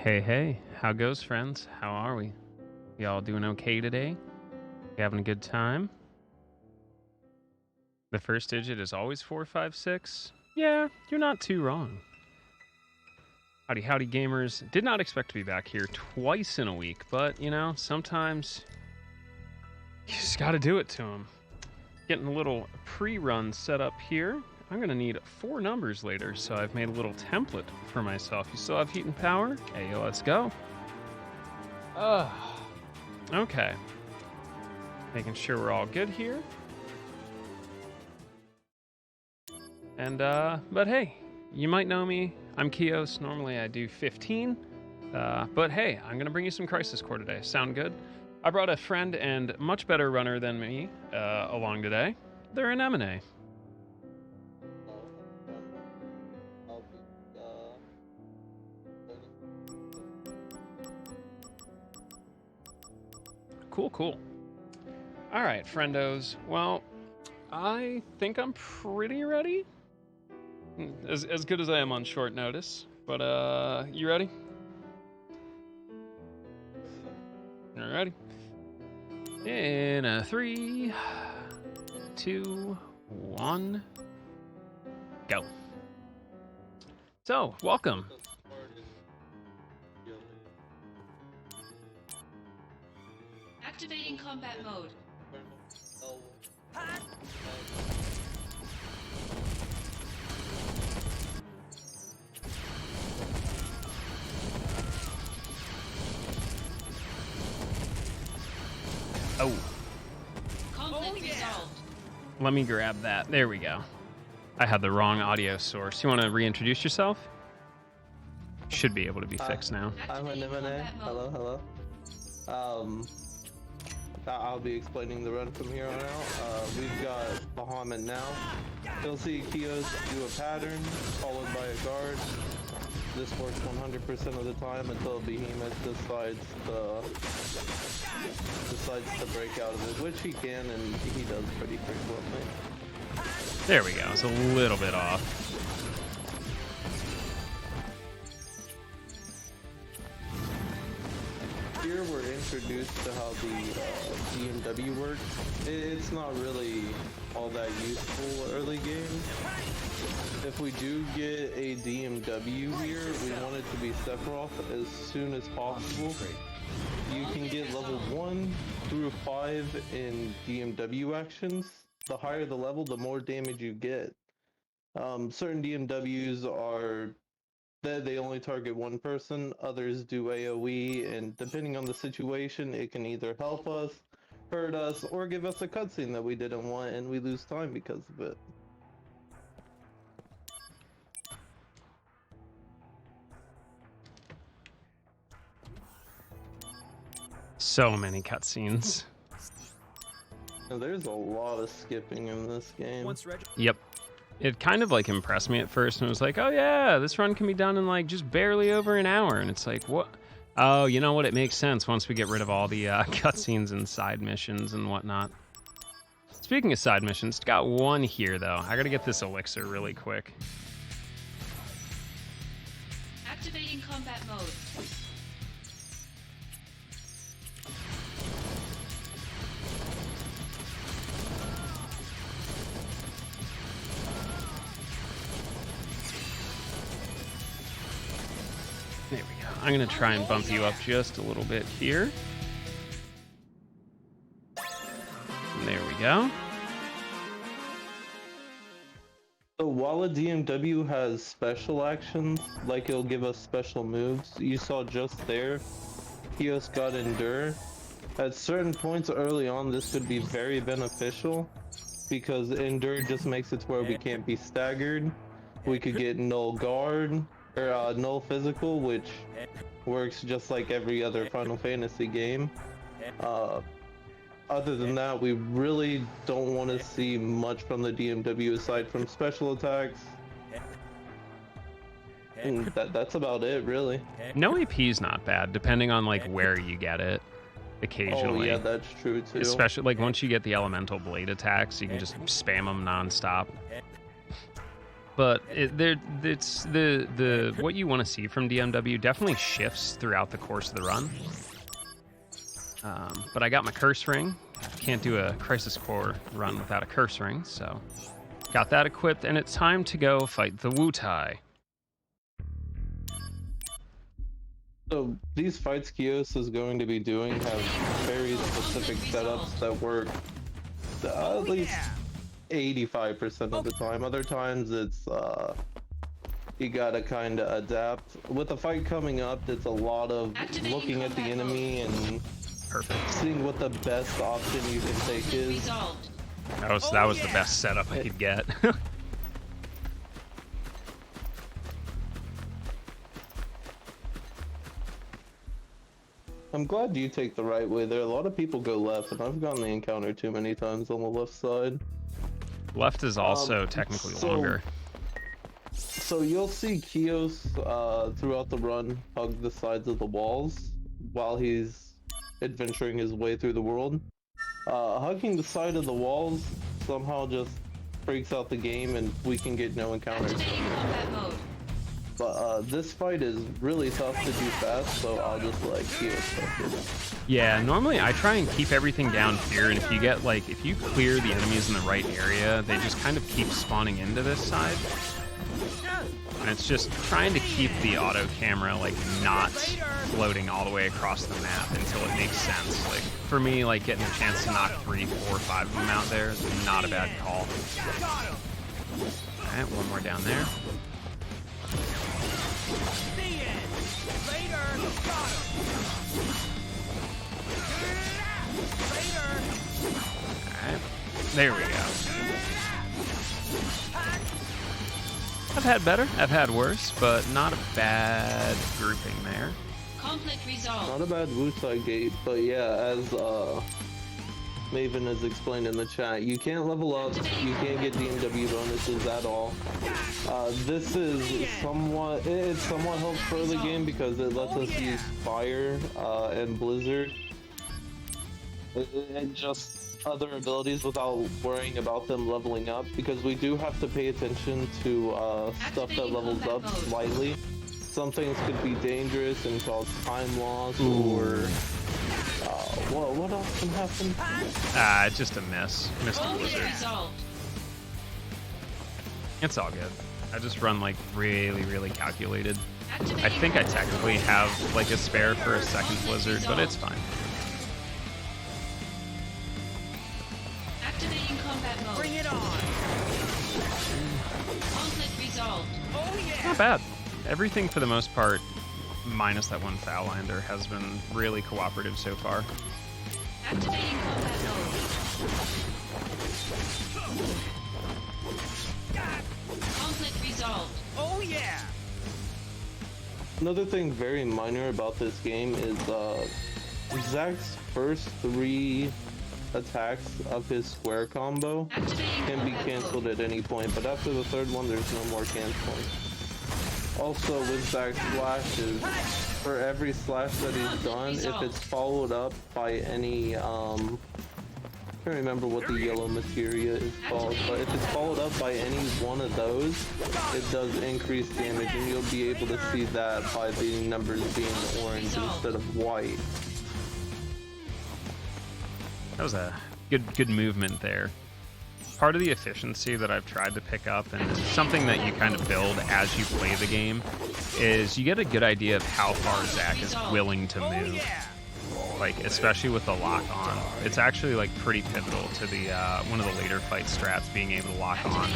Hey, how goes, friends? How are we? Y'all doing okay today? You having a good time? The first digit is always 456? Yeah, you're not too wrong. Howdy, gamers. Did not expect to be back here twice in a week, but, you know, sometimes you just gotta do it to them. Getting a little pre-run set up here. I'm going to need 4 numbers later, so I've made a little template for myself. You still have heat and power? Hey, let's go. Okay. Making sure we're all good here. And, but hey, you might know me. I'm Kios. Normally I do 15. But hey, I'm going to bring you some Crisis Core today. Sound good? I brought a friend and much better runner than me along today. They're an M&A. Cool. All right, friendos. Well, I think I'm pretty ready. As good as I am on short notice. But, you ready? All righty. In a 3, 2, 1, go. So, welcome. Activating combat mode. Oh. Conflict resolved. Let me grab that. There we go. I had the wrong audio source. You want to reintroduce yourself? Should be able to be fixed now. I'm an M&A. Hello. I'll be explaining the run from here on out. We've got Bahamut now. You'll see Kios do a pattern, followed by a guard. This works 100% of the time until Behemoth decides to break out of it, which he can, and he does pretty frequently. There we go. It's a little bit off. Here we're introduced to how the DMW works. It's not really all that useful early game. If we do get a DMW here, we want it to be Sephiroth as soon as possible. You can get level 1 through 5 in DMW actions. The higher the level, the more damage you get. Certain DMWs are that they only target one person, others do AoE, and depending on the situation, it can either help us, hurt us, or give us a cutscene that we didn't want and we lose time because of it. So many cutscenes. Now, there's a lot of skipping in this game. Yep. It kind of like impressed me at first and it was like, oh yeah, this run can be done in like just barely over an hour. And it's like, what? Oh, you know what? It makes sense once we get rid of all the cutscenes and side missions and whatnot. Speaking of side missions, got one here though. I gotta get this elixir really quick. Activating combat mode. There we go. I'm gonna try and bump you up just a little bit here. There we go. So while a DMW has special actions, like it'll give us special moves, you saw just there, Kios got Endure. At certain points early on, this could be very beneficial, because Endure just makes it to where we can't be staggered. We could get null guard, or null physical, which works just like every other Final Fantasy game. Other than that, we really don't want to see much from the DMW aside from special attacks. And that's about it, really. No AP's not bad, depending on like where you get it. Occasionally. Oh yeah, that's true too. Especially like once you get the elemental blade attacks, you can just spam them nonstop. But it's the what you want to see from DMW definitely shifts throughout the course of the run. But I got my curse ring. Can't do a Crisis Core run without a curse ring, so got that equipped, and it's time to go fight the Wutai. So these fights Kios is going to be doing have very specific setups that work at least 85% of the time. Other times it's you gotta kind of adapt. With the fight coming up, it's a lot of looking at the enemy and seeing what the best option you can take is. That was the best setup I could get. I'm glad you take the right way there. A lot of people go left, and I've gotten the encounter too many times on the left side. Left is also technically longer. So you'll see Kios throughout the run hug the sides of the walls while he's adventuring his way through the world. Hugging the side of the walls somehow just breaks out the game and we can get no encounters. But this fight is really tough to do fast, so I'll just like Kios. Yeah, normally I try and keep everything down here, and if you clear the enemies in the right area, they just kind of keep spawning into this side. And it's just trying to keep the auto camera not floating all the way across the map until it makes sense. Like for me, getting a chance to knock 3, 4, 5 of them out there is not a bad call. Alright, one more down there. Alright, there we go. I've had better, I've had worse, but not a bad grouping there. Conflict resolved. Not a bad Wutai gate, but yeah, as Maven has explained in the chat, you can't level up, you can't get DMW bonuses at all. This is somewhat helpful for the game because it lets us use Fire and Blizzard and just other abilities without worrying about them leveling up, because we do have to pay attention to stuff that levels up slightly. Some things could be dangerous and cause time loss, or what else can happen? Just a miss. Missed a blizzard. It's all good. I just run really, really calculated. I think I technically have a spare for a second blizzard, but it's fine. Activating combat mode. Bring it on! Conflict resolved. Oh yeah! Not bad. Everything for the most part, minus that one foul lander, has been really cooperative so far. Activating combat mode. Conflict resolved. Oh yeah! Another thing very minor about this game is Zach's first 3 attacks of his square combo can be cancelled at any point, but after the 3rd one there's no more canceling. Also with Zach's slashes, for every slash that he's done, if it's followed up by any I can't remember what the yellow materia is called, but if it's followed up by any one of those, it does increase damage, and you'll be able to see that by the numbers being orange instead of white. That was a good movement there. Part of the efficiency that I've tried to pick up, and something that you kind of build as you play the game, is you get a good idea of how far Zach is willing to move. Especially with the lock on. It's actually pretty pivotal to the one of the later fight strats being able to lock on.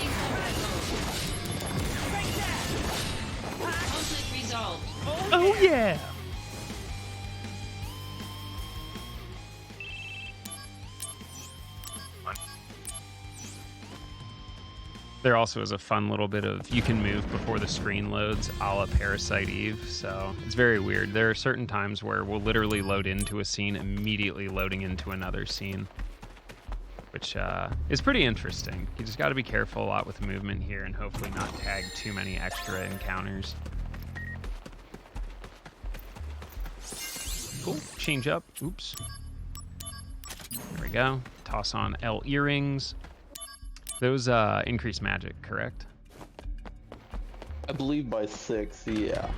Conflict resolved. Oh yeah! There also is a fun little bit of you can move before the screen loads, a la Parasite Eve, so it's very weird. There are certain times where we'll literally load into a scene, immediately loading into another scene, which is pretty interesting. You just got to be careful a lot with movement here and hopefully not tag too many extra encounters. Cool, change up, oops. There we go, toss on L earrings. Those increase magic, correct? I believe by 6, yeah.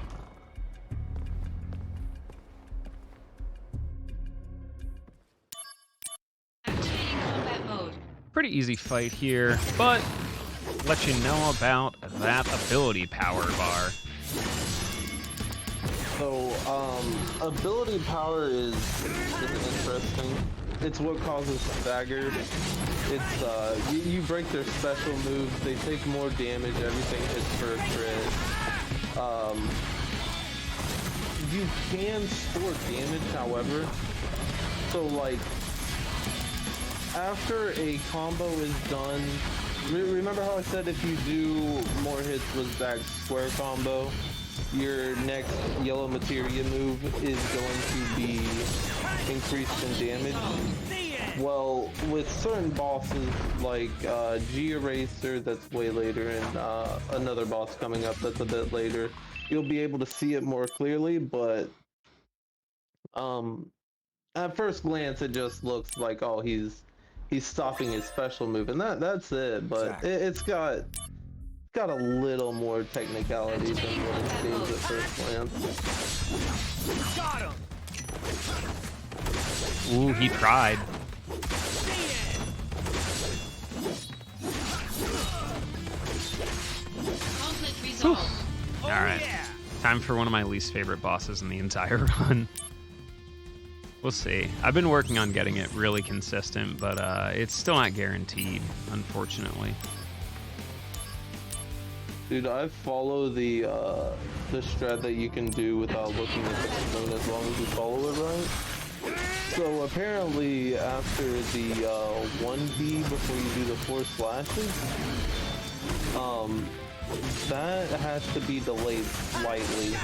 Activating combat mode. Pretty easy fight here, but let you know about that ability power bar. So, ability power is interesting. It's what causes stagger. It's, you break their special moves, they take more damage, everything hits for a crit. You can store damage, however. So, like, after a combo is done, remember how I said if you do more hits with Zach's square combo, your next yellow materia move is going to be increased in damage? Well, with certain bosses like G-Eraser, that's way later, and another boss coming up that's a bit later, you'll be able to see it more clearly, but at first glance it just looks like, oh, he's stopping his special move, and that's it, but it's got a little more technicality than what it seems at first glance. Got him. Ooh, he tried. Conflict resolved. All right, time for one of my least favorite bosses in the entire run. We'll see. I've been working on getting it really consistent, but it's still not guaranteed, unfortunately. Dude, I follow the strat that you can do without looking at the screen as long as you follow it right. So apparently after the 1B before you do the 4 slashes, that has to be delayed slightly.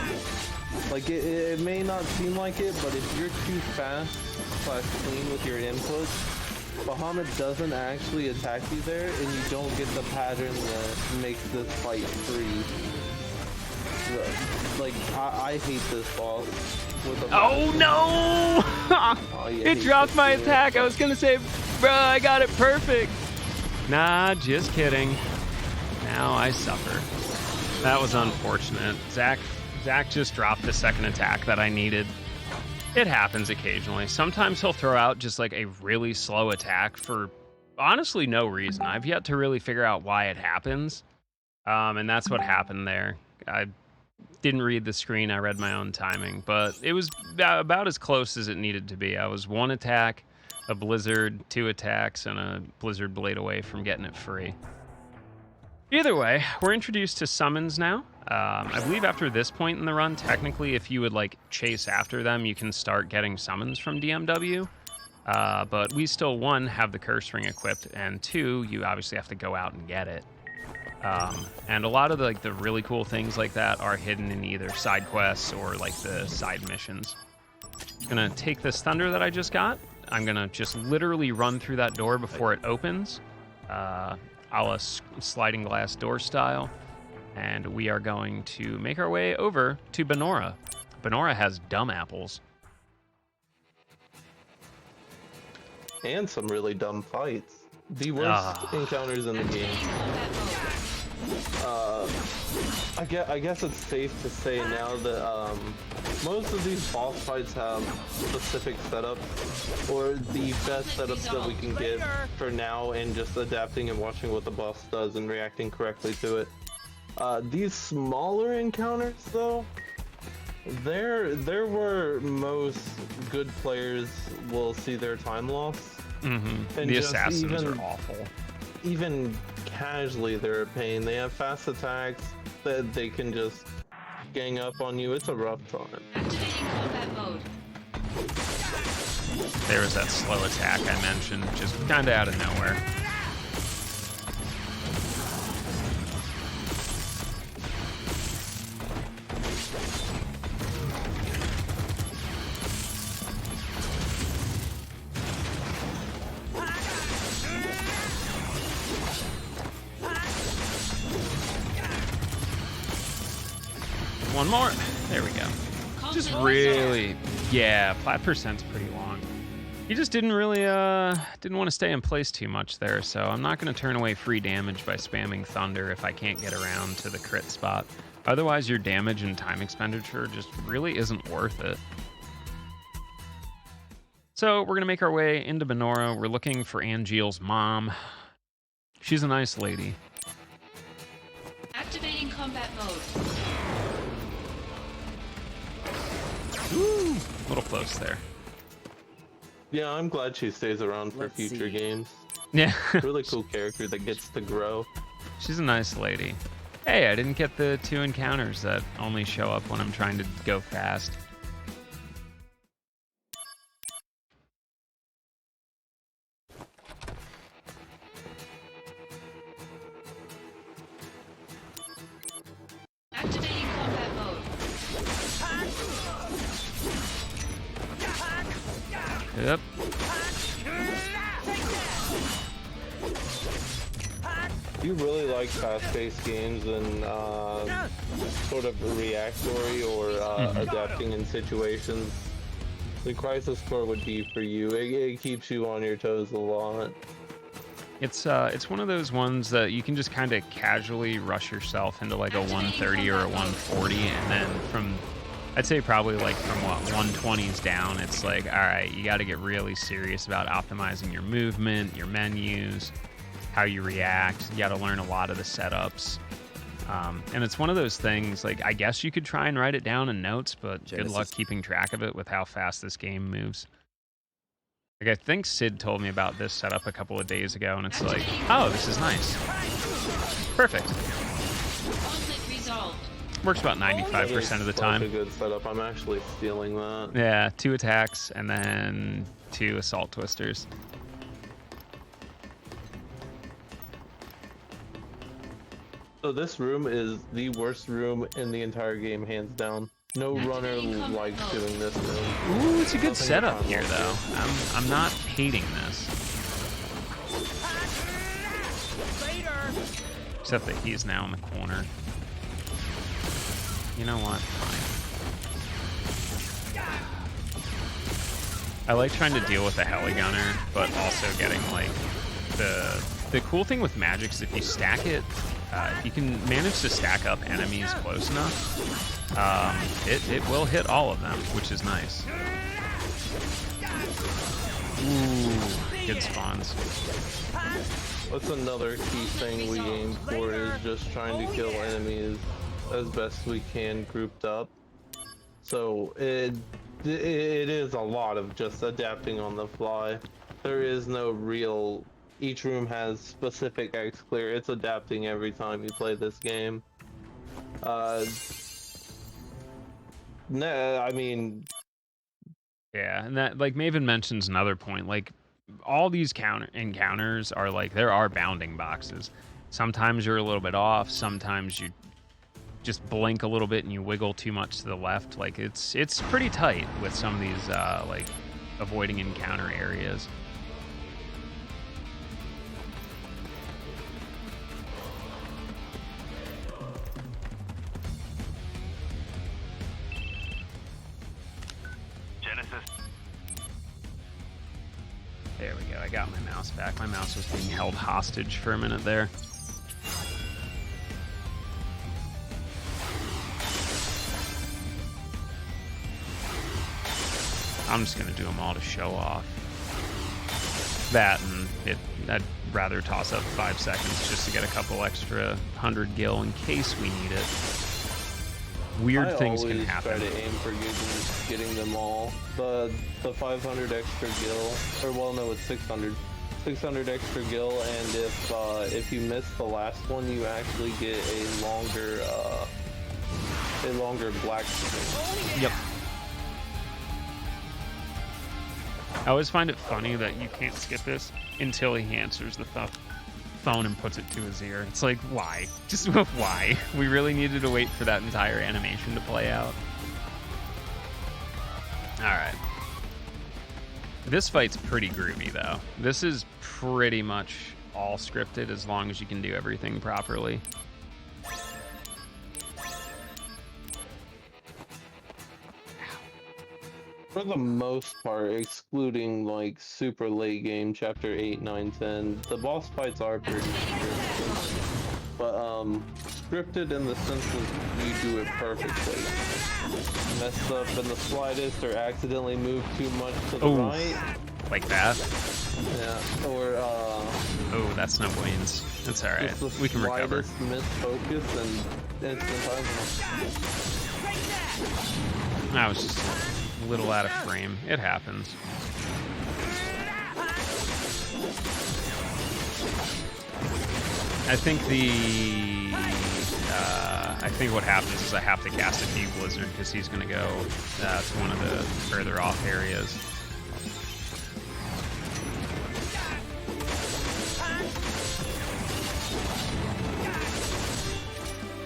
Like, it may not seem like it, but if you're too fast / clean with your inputs, Bahamut doesn't actually attack you there, and you don't get the pattern that makes this fight free. Like, I hate this boss. With a Oh no! Oh, yeah, It dropped my attack. I was gonna say, bruh, I got it perfect. Nah, just kidding. Now I suffer. That was unfortunate. Zach just dropped the second attack that I needed. It happens occasionally. Sometimes he'll throw out just like a really slow attack for honestly no reason. I've yet to really figure out why it happens. And that's what happened there. I didn't read the screen. I read my own timing, but it was about as close as it needed to be. I was 1 attack, a blizzard, 2 attacks, and a blizzard blade away from getting it free. Either way, we're introduced to summons now. I believe after this point in the run, technically, if you would like chase after them, you can start getting summons from DMW. But we still, 1, have the curse ring equipped, and 2, you obviously have to go out and get it. And a lot of the really cool things like that are hidden in either side quests or like the side missions. I'm gonna take this thunder that I just got. I'm gonna just literally run through that door before it opens, a la sliding glass door style. And we are going to make our way over to Benora. Benora has dumb apples. And some really dumb fights. The worst encounters in the game. I guess it's safe to say now that most of these boss fights have specific setups, or the best setups that we can get for now, and just adapting and watching what the boss does and reacting correctly to it. These smaller encounters, though, there where most good players will see their time loss. Mm-hmm. And The just assassins are awful. Even casually, they're a pain. They have fast attacks that they can just gang up on you. It's a rough time. Activating combat mode. There was that slow attack I mentioned, just kind of out of nowhere. One more. There we go. Just really, yeah, plat percent's pretty long. He just didn't really, didn't want to stay in place too much there, so I'm not going to turn away free damage by spamming Thunder if I can't get around to the crit spot. Otherwise, your damage and time expenditure just really isn't worth it. So we're gonna make our way into Benora. We're looking for Angeal's mom. She's a nice lady. Activating combat mode. Ooh, a little close there. Yeah, I'm glad she stays around for future games. Yeah. Really cool character that gets to grow. She's a nice lady. Hey, I didn't get the 2 encounters that only show up when I'm trying to go fast. Activating combat mode. Yep. You really like fast-paced games and sort of reactory or adapting in situations. The Crisis Core would be for you. It keeps you on your toes a lot. It's one of those ones that you can just kind of casually rush yourself into like a 130 or a 140, and then from, I'd say probably like from what 120s down, it's like, all right, you got to get really serious about optimizing your movement, your menus, how you react. You got to learn a lot of the setups. And it's one of those things, like, I guess you could try and write it down in notes, but good luck keeping track of it with how fast this game moves. Like, I think Sid told me about this setup a couple of days ago, and it's like, oh, this is nice. Perfect. Conflict resolved. Works about 95% of the time. A good setup. I'm actually stealing that. Yeah, 2 attacks and then 2 assault twisters. So this room is the worst room in the entire game, hands down. No runner likes doing this room. Ooh, it's a good setup here, though. I'm not hating this. Except that he's now in the corner. You know what? Fine. I like trying to deal with the heli gunner, but also getting like the cool thing with magic is if you stack it, if you can manage to stack up enemies close enough, it will hit all of them, which is nice. Ooh, good spawns. What's another key thing we aim for is just trying to kill enemies as best we can grouped up. So it is a lot of just adapting on the fly. There is no real, each room has specific X clear. It's adapting every time you play this game. I mean, yeah, and that, like Maven mentions another point, like all these encounters are like, there are bounding boxes. Sometimes you're a little bit off, sometimes you just blink a little bit and you wiggle too much to the left. Like it's pretty tight with some of these like avoiding encounter areas. There we go, I got my mouse back. My mouse was being held hostage for a minute there. I'm just gonna do them all to show off. That, and I'd rather toss up 5 seconds just to get a couple extra 100 gil in case we need it. Weird things can happen. I always try to aim for getting them all. The 500 extra gil, or well, no, it's 600. 600 extra gil, and if you miss the last one, you actually get a longer black screen. Yep. I always find it funny that you can't skip this until he answers the phone and puts it to his ear. It's like, why? Just why? We really needed to wait for that entire animation to play out. Alright. This fight's pretty groovy, though. This is pretty much all scripted as long as you can do everything properly. For the most part, excluding like super late game, chapter 8, 9, 10, the boss fights are pretty scripted. But scripted in the sense that you do it perfectly. Mess up in the slightest or accidentally move too much to the right. Like that? Yeah, or Oh, that's no wins. That's alright. We can recover. Misfocus and instant time. I was just a little out of frame. It happens. I think I think what happens is I have to cast a Deep Blizzard because he's going to go to one of the further off areas.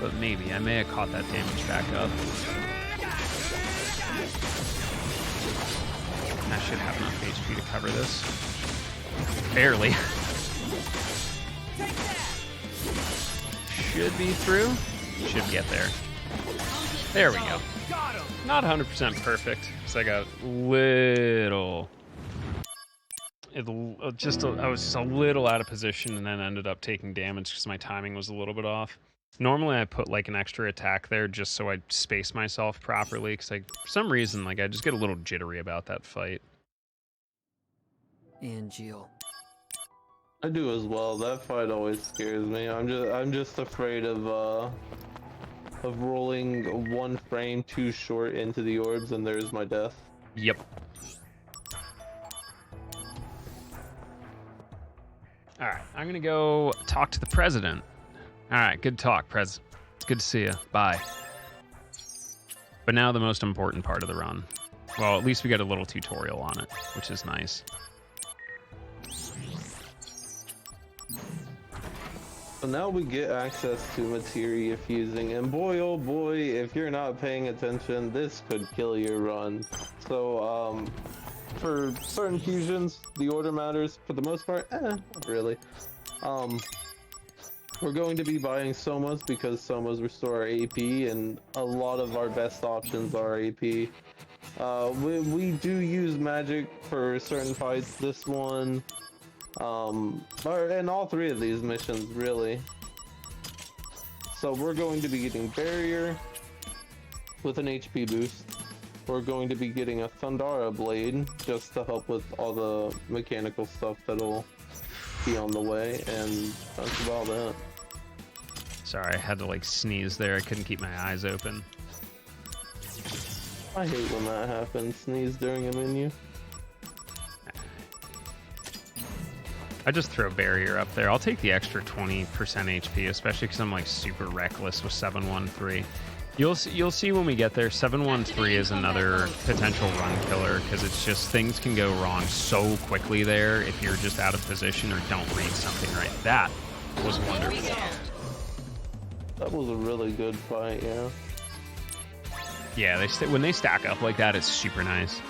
But maybe. I may have caught that damage back up. I should have enough HP to cover this. Barely. Should be through. Should get there. There we go. Not 100% perfect, because I got little... I was just a little out of position and then ended up taking damage because my timing was a little bit off. Normally I put like an extra attack there just so I space myself properly, because for some reason like I just get a little jittery about that fight. And Jill. I do as well. That fight always scares me. I'm just afraid of rolling one frame too short into the orbs and there's my death. Yep. All right, I'm gonna go talk to the president. All right, good talk, Prez. It's good to see you. Bye. But now the most important part of the run. Well, at least we got a little tutorial on it, which is nice. So now we get access to Materia fusing, and boy oh boy, if you're not paying attention, this could kill your run. So, for certain fusions, the order matters. For the most part, not really. We're going to be buying Somas because Somas restore our AP, and a lot of our best options are AP. We do use magic for certain fights. This one, and all three of these missions, really. So we're going to be getting Barrier with an HP boost. We're going to be getting a Thundara Blade just to help with all the mechanical stuff that'll be on the way, and that's about it. Sorry, I had to like sneeze there. I couldn't keep my eyes open. I hate when that happens. Sneeze during a menu. I just throw Barrier up there. I'll take the extra 20% HP, especially because I'm like super reckless with 713. You'll see when we get there. 713 is another potential run killer because it's just things can go wrong so quickly there if you're just out of position or don't read something right. That was wonderful. That was a really good fight, yeah. Yeah, when they stack up like that, it's super nice.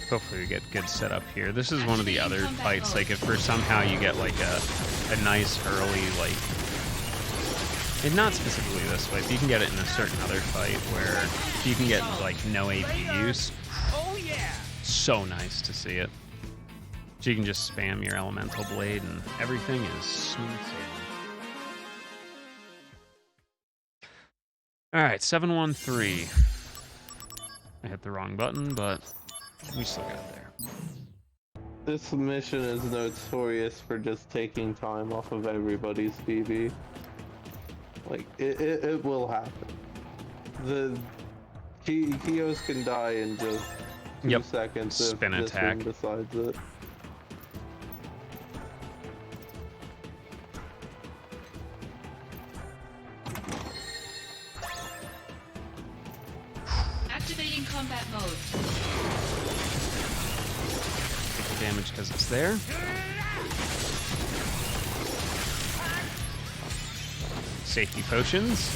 Hopefully we get good setup here. This is one of the other fights, like if for somehow you get like a nice early, like, and not specifically this fight, but you can get it in a certain other fight where you can get like no AP use. Oh yeah! So nice to see it. So you can just spam your elemental blade and everything is smooth sailing. All right, 713. I hit the wrong button, but we still got there. This mission is notorious for just taking time off of everybody's PB. Like, it will happen. The Kios can die in just 2 seconds Spin if attack. this one decides it. Activating combat mode. Take the damage because it's there. Safety potions.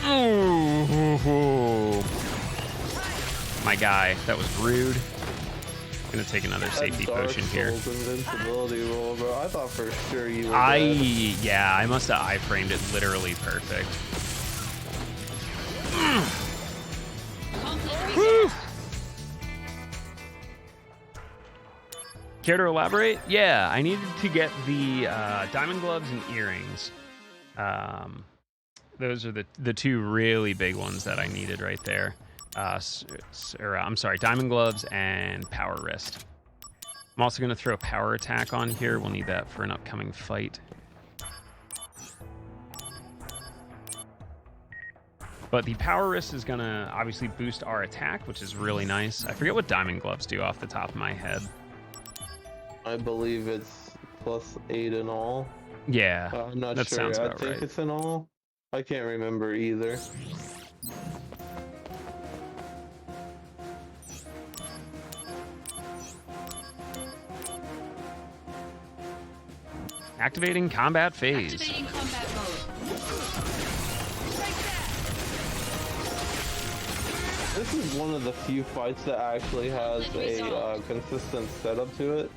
Oh, my guy, that was rude. Gonna take another safety potion here. Invincibility roll, bro. I thought for sure you were Yeah, I must have iframed it literally perfect. Woo! Care to elaborate? Yeah, I needed to get the diamond gloves and earrings. Those are the two really big ones that I needed right there. I'm sorry, diamond gloves and power wrist. I'm also going to throw a power attack on here. We'll need that for an upcoming fight. But the power wrist is going to obviously boost our attack, which is really nice. I forget what diamond gloves do off the top of my head. I believe it's +8 in all. Yeah, I'm not that sure. sounds I about think right. it's in all. I can't remember either. Activating combat phase. Activating combat mode. This is one of the few fights that actually has a consistent setup to it.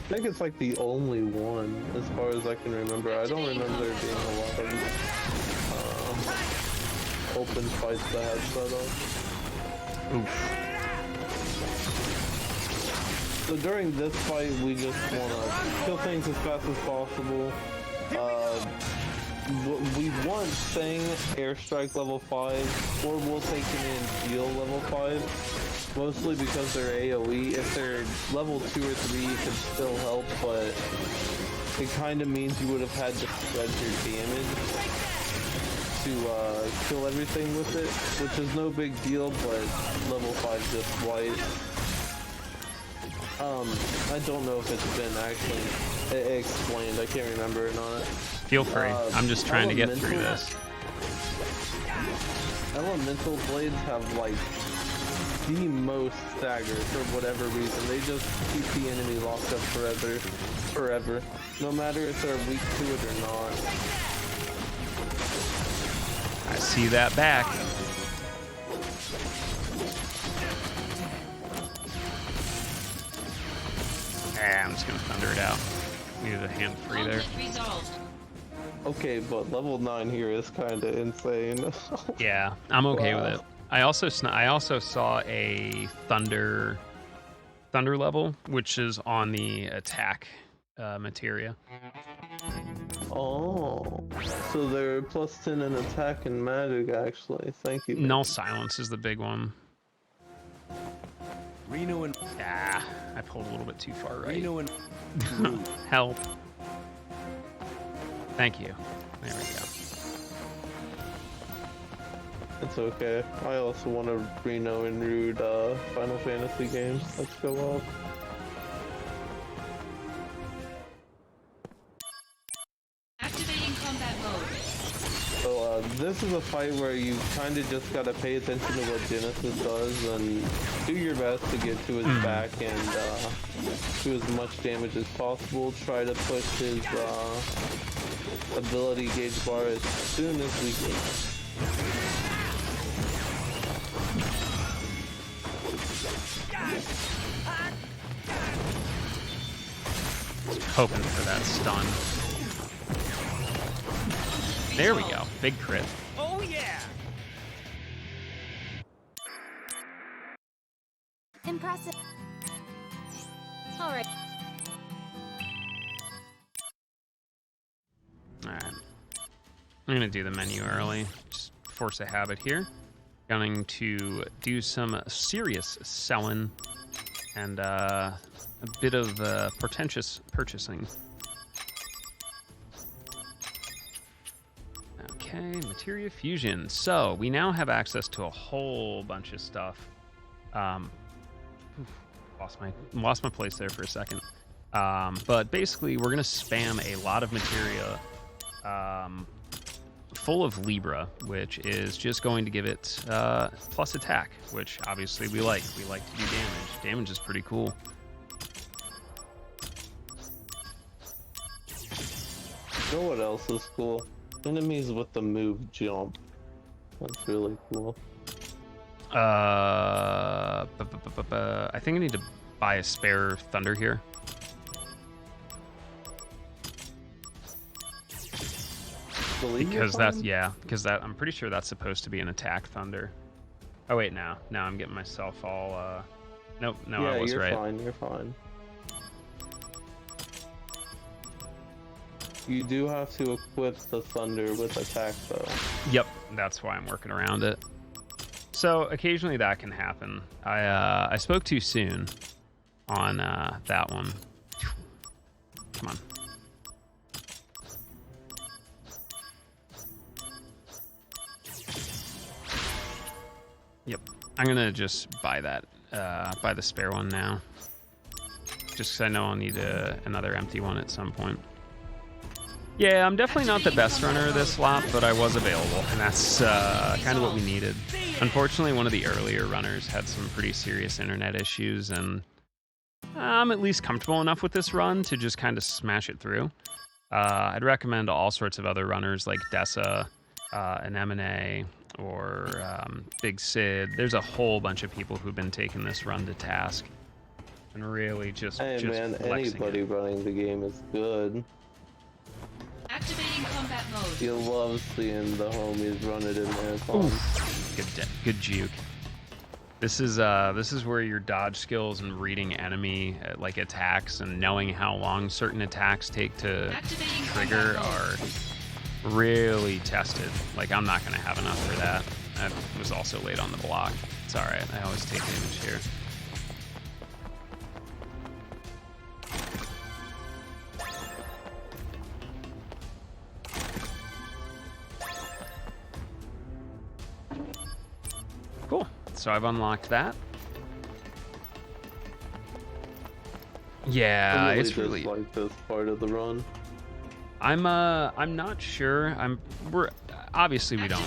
I think it's like the only one, as far as I can remember. I don't remember there being a lot of open fights that had setup. Oof. So during this fight, we just want to kill things as fast as possible. We want Thing Airstrike level 5, or we'll take it in Deal level 5. Mostly because they're AoE. If they're level 2 or 3, it could still help, but it kind of means you would have had to spread your damage to kill everything with it, which is no big deal, but level 5 just white. I don't know if it's been actually explained. I can't remember or not. Feel free. I'm just trying to get through this. Elemental blades have like the most stagger for whatever reason. They just keep the enemy locked up forever. No matter if they're weak to it or not. I see that back. I'm just gonna thunder it out. Needed a hand free there. Conflict resolved. Okay, but level 9 here is kind of insane. Yeah, I'm okay Wow. with it. I also saw a thunder level, which is on the attack materia. Oh, so they're +10 in attack and magic, actually. Thank you. Null silence is the big one. Reno and Ah, I pulled a little bit too far right. Reno and Help. Thank you. There we go. It's okay. I also want a Reno and Rude Final Fantasy game. Let's go up. Activating combat mode. So this is a fight where you kind of just gotta pay attention to what Genesis does and do your best to get to his back and do as much damage as possible. Try to push his ability gauge bar as soon as we can. Hoping for that stun. There we go. Big crit. oh yeah! Impressive. All right. Alright. I'm going to do the menu early. Just force a habit here. Going to do some serious selling and a bit of pretentious purchasing. Okay, Materia Fusion. So we now have access to a whole bunch of stuff. Lost my place there for a second. But basically, we're gonna spam a lot of materia full of Libra, which is just going to give it plus attack, which obviously we like. We like to do damage. Damage is pretty cool. You know what else is cool? Enemies with the move jump. That's really cool. I think I need to buy a spare thunder here. Because because I'm pretty sure that's supposed to be an attack thunder. Oh wait, now I'm getting myself all. Nope, no, I was right. Yeah, you're fine. You do have to equip the thunder with attack though. Yep, that's why I'm working around it. So occasionally that can happen. I spoke too soon on that one. Come on. Yep, I'm gonna just buy that, buy the spare one now. Just because I know I'll need another empty one at some point. Yeah, I'm definitely not the best runner of this lap, but I was available, and that's kind of what we needed. Unfortunately, one of the earlier runners had some pretty serious internet issues, and I'm at least comfortable enough with this run to just kind of smash it through. I'd recommend all sorts of other runners like Dessa, and M&A, or Big Sid. There's a whole bunch of people who've been taking this run to task and really just man, anybody running the game is good. Activating combat mode. You love seeing the homies run it in marathon. Good juke. This is where your dodge skills and reading enemy like attacks and knowing how long certain attacks take to trigger are really tested. Like, I'm not gonna have enough for that. I was also late on the block. It's all right. I always take damage here. Cool. So I've unlocked that. Yeah, it's really like this part of the run. I'm not sure. We're obviously we don't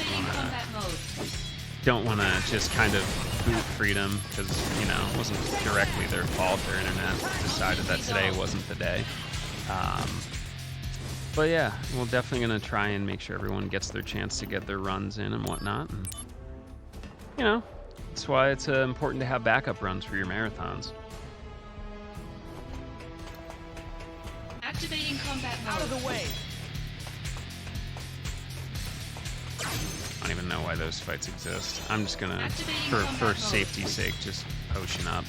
want to just kind of boot freedom because, you know, it wasn't directly their fault. Their internet decided that today wasn't the day. But yeah, we're definitely gonna try and make sure everyone gets their chance to get their runs in and whatnot. And, you know, that's why it's important to have backup runs for your marathons. Activating combat mode. Out of the way. I don't even know why those fights exist. I'm just gonna, Activating for safety's sake, just potion up.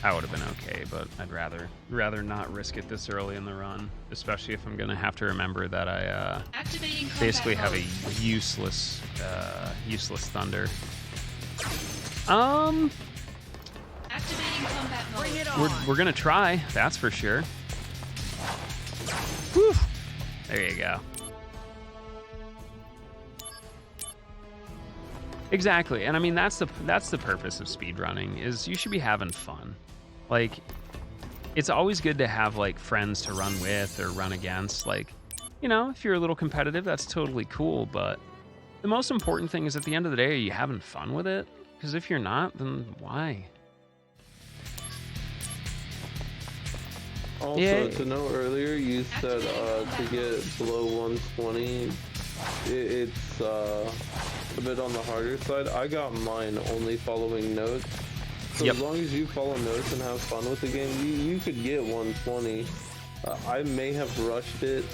I would have been okay, but I'd rather not risk it this early in the run, especially if I'm gonna have to remember that I basically have a useless thunder. Activating combat mode. Bring it on. We're gonna try, that's for sure. Whew. There you go. Exactly, and I mean that's the purpose of speedrunning, is you should be having fun. Like, it's always good to have like friends to run with or run against. Like, you know, if you're a little competitive, that's totally cool, but the most important thing is at the end of the day, are you having fun with it? Because if you're not, then why? Also, yeah. To know earlier, you said to get below 120, it's a bit on the harder side. I got mine only following notes. So Yep. As long as you follow notes and have fun with the game, you could get 120. I may have rushed it,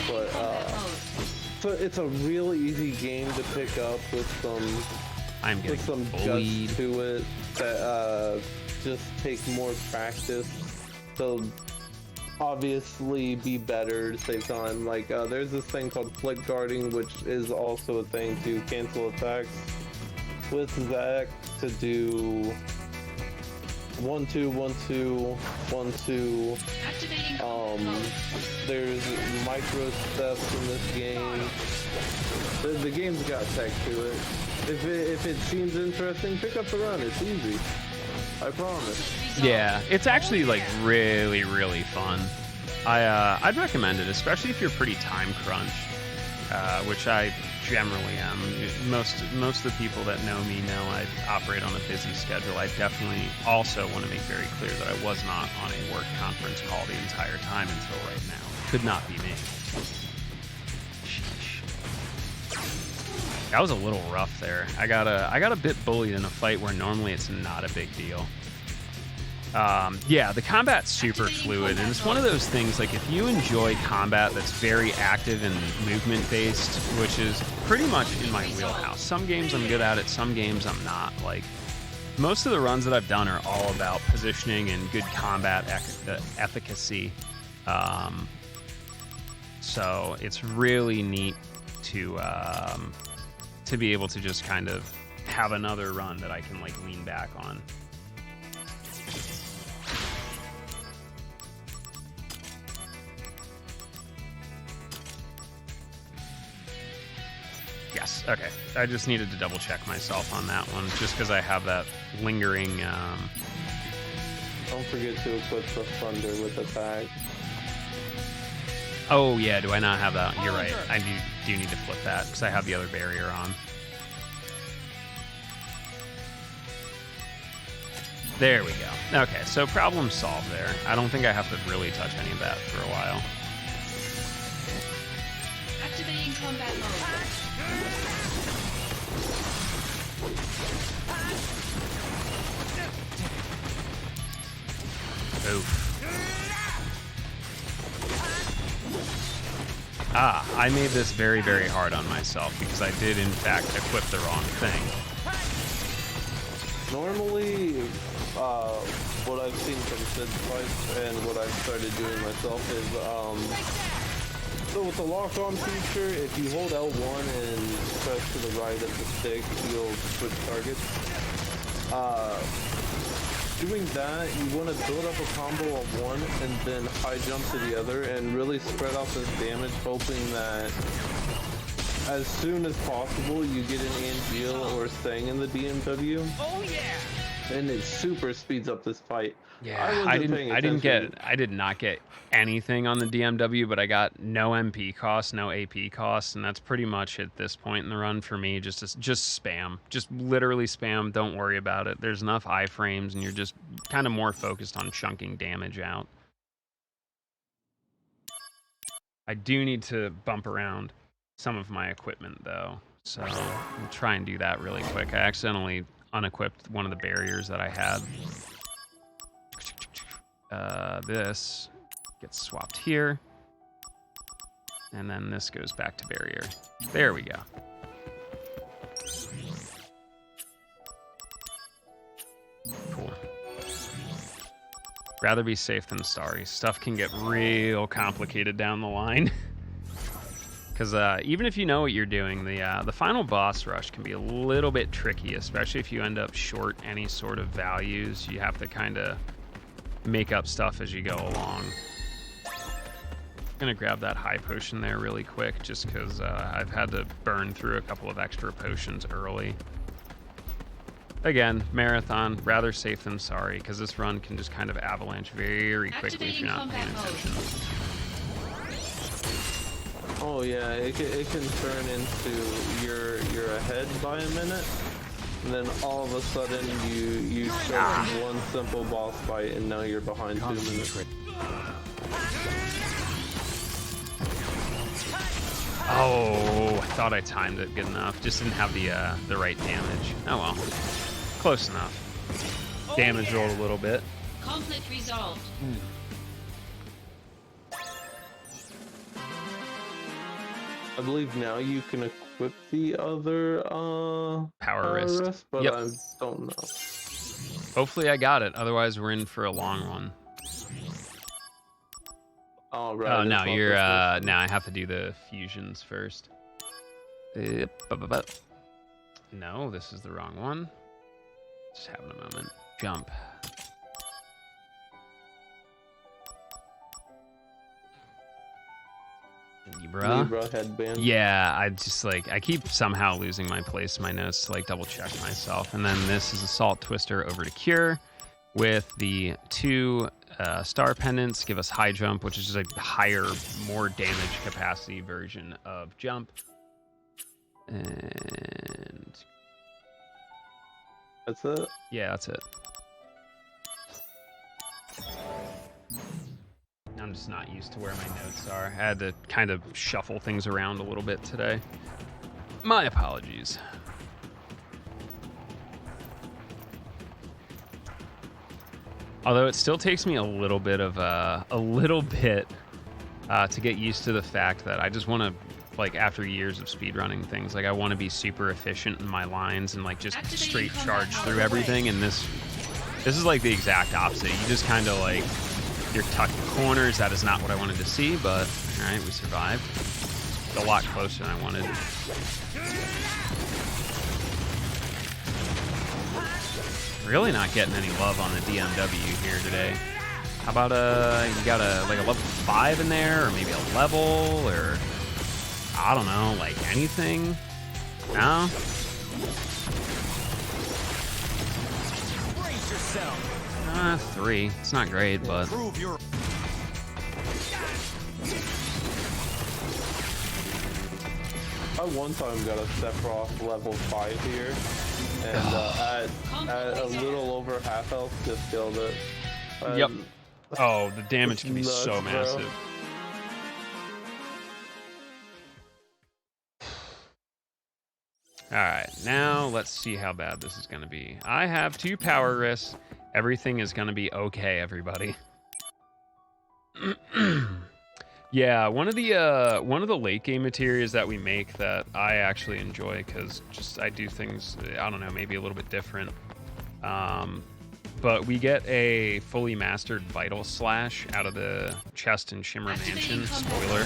but it's a really easy game to pick up with some guts to it that just take more practice. So obviously be better to save time. Like there's this thing called flick guarding, which is also a thing to cancel attacks with Zach to do 1-2, 1-2, 1-2. There's micro steps in this game. The game's got tech to it. If it seems interesting, pick up the run. It's easy. I promise. Yeah, it's actually like really, really fun. I'd recommend it, especially if you're pretty time crunched, which I generally am. Most of the people that know me know I operate on a busy schedule. I definitely also want to make very clear that I was not on a work conference call the entire time until right now. Could not be me. That was a little rough there. I got a bit bullied in a fight where normally it's not a big deal. Yeah, the combat's super fluid, and it's one of those things, like, if you enjoy combat that's very active and movement-based, which is pretty much in my wheelhouse. Some games I'm good at it, some games I'm not. Like, most of the runs that I've done are all about positioning and good combat efficacy. So it's really neat to be able to just kind of have another run that I can, like, lean back on. Yes, okay. I just needed to double check myself on that one, just because I have that lingering... Don't forget to equip the thunder with the bag. Oh yeah, do I not have that? You're right. I do need to flip that, because I have the other barrier on. There we go. Okay, so problem solved there. I don't think I have to really touch any of that for a while. Activating combat mode. Oof. Ah, I made this very, very hard on myself because I did, in fact, equip the wrong thing. Normally, what I've seen from Sid's fights and what I've started doing myself is, so with the lock-on feature, if you hold L1 and press to the right of the stick, you'll switch targets. Doing that, you want to build up a combo of one and then high jump to the other and really spread out this damage, hoping that as soon as possible you get an Angeal or staying in the DMW. Oh yeah! And it super speeds up this fight. Yeah, I did not get anything on the DMW, but I got no MP cost, no AP cost, and that's pretty much at this point in the run for me. Just spam, just literally spam. Don't worry about it. There's enough iframes, and you're just kind of more focused on chunking damage out. I do need to bump around some of my equipment though, so I'll try and do that really quick. I accidentally unequipped one of the barriers that I had. This gets swapped here, and then this goes back to barrier. There we go. Cool. Rather be safe than sorry. Stuff can get real complicated down the line. Because even if you know what you're doing, the final boss rush can be a little bit tricky, especially if you end up short any sort of values. You have to kind of make up stuff as you go along. I'm gonna grab that high potion there really quick, just because I've had to burn through a couple of extra potions early. Again, marathon, rather safe than sorry, because this run can just kind of avalanche very quickly if you're not paying attention. Oh yeah, it can turn into you're ahead by a minute, and then all of a sudden you start one simple boss fight, and now you're behind 2 minutes. Oh, I thought I timed it good enough. Just didn't have the right damage. Oh well, close enough. Damage rolled a little bit. Conflict resolved. I believe now you can equip the other power wrist, but yep. I don't know. Hopefully I got it. Otherwise, we're in for a long one. Oh right. Oh no, you're now I have to do the fusions first. No, this is the wrong one. Just having a moment. Jump. Libra headband. Yeah, I keep somehow losing my place in my notes to like double check myself. And then this is Assault Twister over to Cure with the 2 star pendants. Give us high jump, which is just a higher, more damage capacity version of jump. And that's it? Yeah, that's it. I'm just not used to where my notes are. I had to kind of shuffle things around a little bit today. My apologies. Although it still takes me a little bit to get used to the fact that I just want to, like, after years of speedrunning things, like I want to be super efficient in my lines and like just straight charge through everything. And this is like the exact opposite. You just kind of like, you're tucking corners. That is not what I wanted to see, but all right, we survived. It's a lot closer than I wanted. Really not getting any love on the DMW here today. How about you got like a level 5 in there, or maybe a level, or I don't know, like anything? No? Brace yourself. 3. It's not great, but Prove your I one time got a Sephiroth level 5 here, and at a little over half health, just killed it. Yep. Oh, the damage can be Nuts, so bro. massive. All right, now let's see how bad this is going to be. I have 2 power risks. Everything is going to be okay, everybody. Yeah, one of the late game materials that we make that I actually enjoy, because just I do things, I don't know, maybe a little bit different. But we get a fully mastered Vital Slash out of the chest in Shimmer Mansion. Spoiler.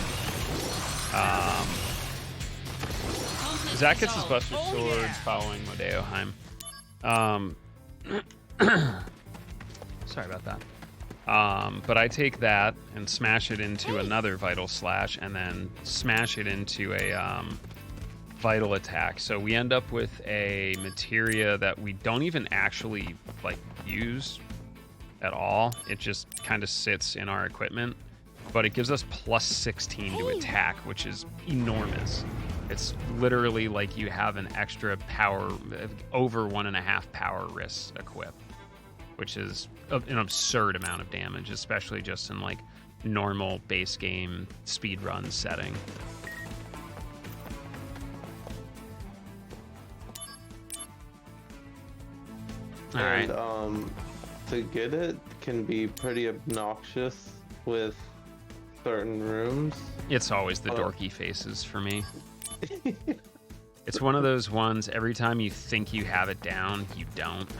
Zach gets his Buster Sword following Modeo Heim. Sorry about that. But I take that and smash it into another Vital Slash, and then smash it into a Vital Attack. So we end up with a Materia that we don't even actually like use at all. It just kind of sits in our equipment, but it gives us plus 16 to attack, which is enormous. It's literally like you have an extra power, over 1.5 power wrists equipped, which is an absurd amount of damage, especially just in like normal base game speedrun setting. All right. And to get it can be pretty obnoxious with certain rooms. It's always the dorky faces for me. It's one of those ones, every time you think you have it down, you don't.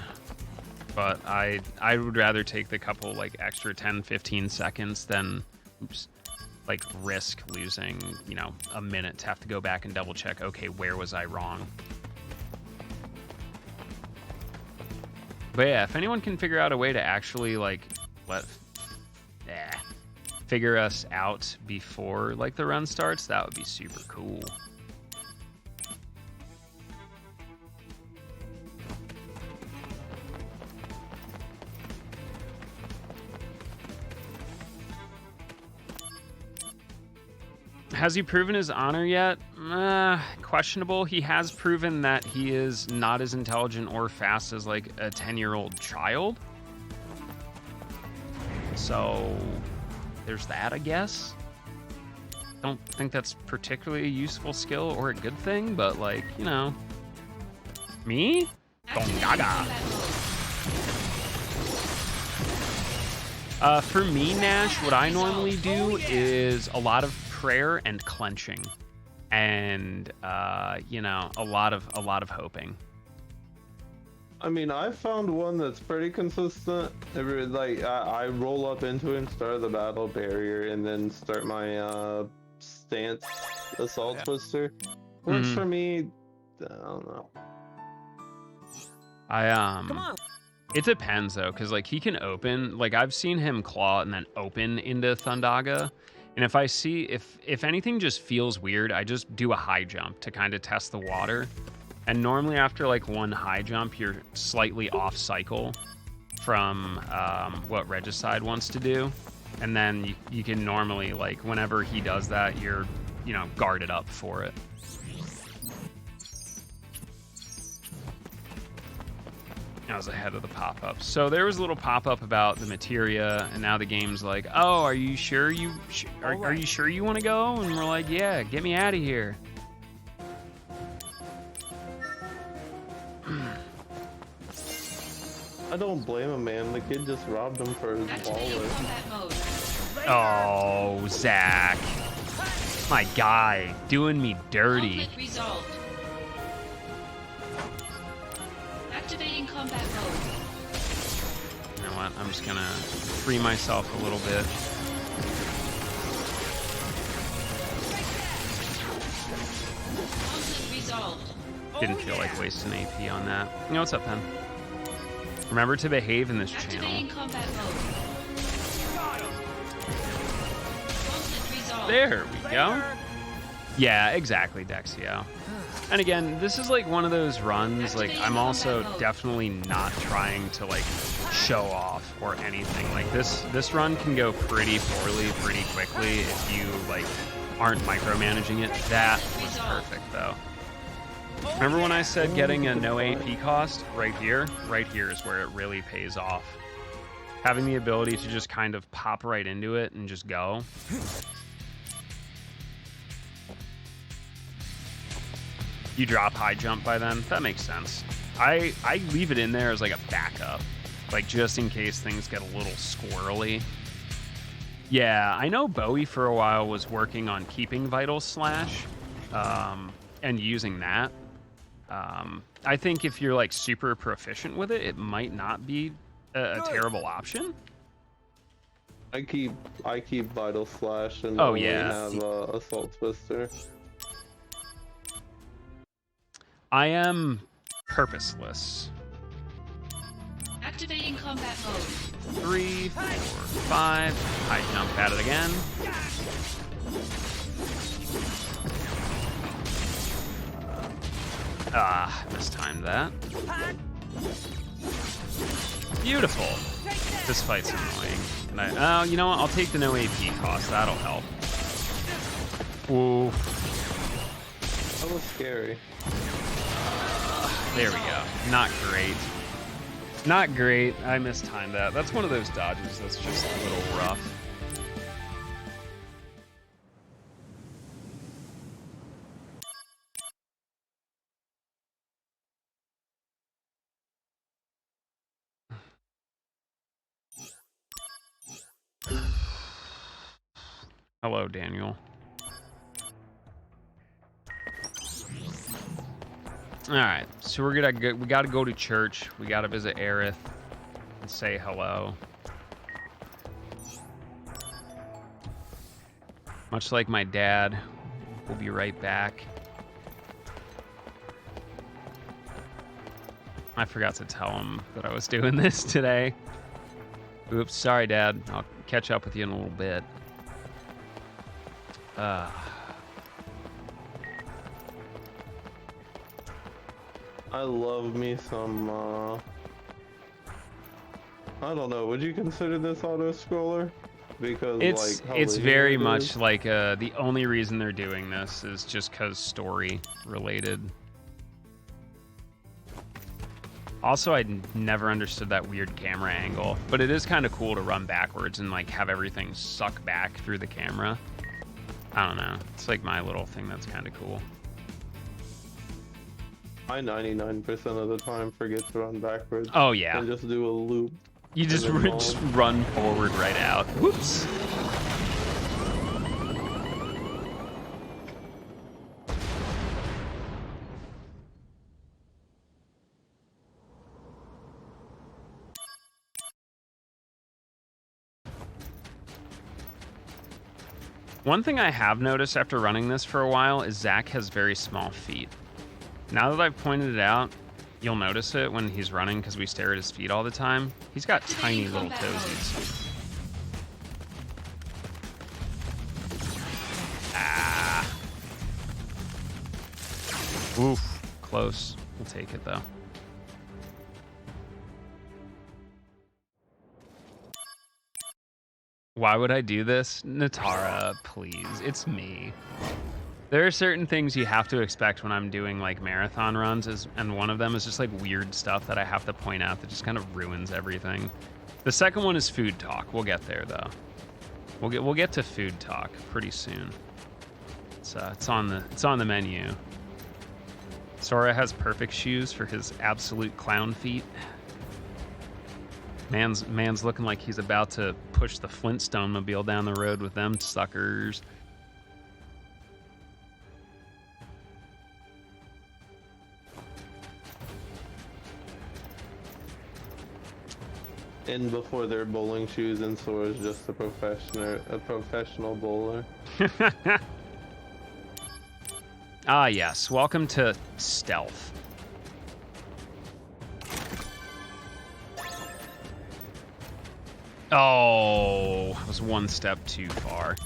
But I would rather take the couple like extra 10-15 seconds than like risk losing, you know, a minute to have to go back and double check, okay, where was I wrong? But yeah, if anyone can figure out a way to actually like figure us out before like the run starts, that would be super cool. Has he proven his honor yet? Questionable. He has proven that he is not as intelligent or fast as like a 10-year-old child. So there's that, I guess. Don't think that's particularly a useful skill or a good thing, but like, you know. Me? Gongaga. For me, Nash, what I normally do is a lot of prayer and clenching, and you know, a lot of hoping. I mean, I found one that's pretty consistent. Like I roll up into him, start the battle barrier, and then start my stance assault twister. Works for me. I don't know. Come on. It depends though, because like he can open, like I've seen him claw and then open into Thundaga. And if I see, if anything just feels weird, I just do a high jump to kind of test the water. And normally after like one high jump, you're slightly off cycle from what Regicide wants to do. And then you can normally, like, whenever he does that, you're, you know, guarded up for it. I was ahead of the pop-up. So there was a little pop-up about the Materia, and now the game's like, oh, are you sure are you sure you want to go? And we're like, yeah, get me out of here. I don't blame him, man. The kid just robbed him for his Activating wallet. combat mode. Oh, Zach. My guy, doing me dirty. Conflict resolved. Activating combat mode. You know what? I'm just gonna free myself a little bit. Conflict resolved. Didn't feel like wasting AP on that. You know what's up, Pen? Remember to behave in this Activating channel. combat mode. Conflict resolved. There we go. Yeah, exactly, Dexio. And again, this is like one of those runs, like I'm also definitely not trying to like show off or anything. Like this run can go pretty poorly pretty quickly if you like aren't micromanaging it. That was perfect though. Remember when I said getting a no AP cost? Right here is where it really pays off. Having the ability to just kind of pop right into it and just go. You drop high jump by then. That makes sense. I leave it in there as like a backup, like just in case things get a little squirrely. Yeah, I know Bowie for a while was working on keeping Vital Slash and using that. I think if you're like super proficient with it, it might not be a terrible option. I keep Vital Slash and Oh, only yeah. have Assault Twister. I am purposeless. Activating combat mode. 3, 4, 5. High jump at it again. Ah, mistimed that. Beautiful. This fight's annoying. Oh, you know what? I'll take the no AP cost. That'll help. Ooh. That was scary. There we go. Not great. Not great. I mistimed that. That's one of those dodges that's just a little rough. Hello, Daniel. All right, so we gotta go to church. We gotta visit Aerith and say hello. Much like my dad, we'll be right back. I forgot to tell him that I was doing this today. Oops, sorry, Dad. I'll catch up with you in a little bit. I love me some, I don't know, would you consider this auto-scroller? Because, It's like, how it's linear very it much is? like the only reason they're doing this is just because story related. Also, I never understood that weird camera angle, but it is kind of cool to run backwards and like have everything suck back through the camera. I don't know. It's like my little thing that's kind of cool. I 99% of the time forget to run backwards. Oh yeah, And just do a loop. you just and then just run forward right out. Whoops. One thing I have noticed after running this for a while is Zach has very small feet. Now that I've pointed it out, you'll notice it when he's running because we stare at his feet all the time. He's got tiny little toesies. Ah. Oof. Close. We'll take it though. Why would I do this? Natara, please. It's me. There are certain things you have to expect when I'm doing like marathon runs, and one of them is just like weird stuff that I have to point out that just kind of ruins everything. The second one is food talk. We'll get there though. We'll get to food talk pretty soon. It's on the menu. Sora has perfect shoes for his absolute clown feet. Man's looking like he's about to push the Flintstone mobile down the road with them suckers. In before their bowling shoes and swords, just a professional bowler. Ah, yes. Welcome to stealth. Oh, I was one step too far.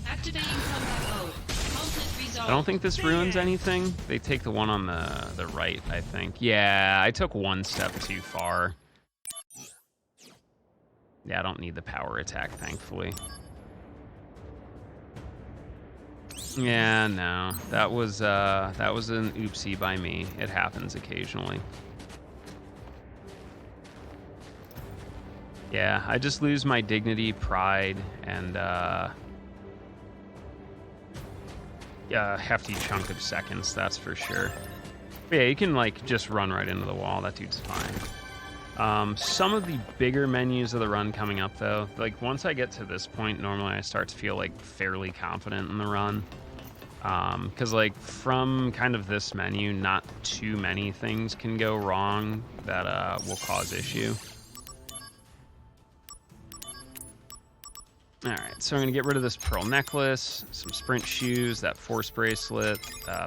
Activating combat mode. Conflict resolved. I don't think this ruins anything. They take the one on the right, I think. Yeah, I took one step too far. Yeah, I don't need the power attack, thankfully. Yeah, no. That was an oopsie by me. It happens occasionally. Yeah, I just lose my dignity, pride, and yeah, a hefty chunk of seconds, that's for sure. But yeah, you can like just run right into the wall. That dude's fine. Some of the bigger menus of the run coming up though, like once I get to this point, normally I start to feel like fairly confident in the run. Because like from kind of this menu, not too many things can go wrong that will cause issue. All right, so I'm gonna get rid of this pearl necklace, some sprint shoes, that force bracelet,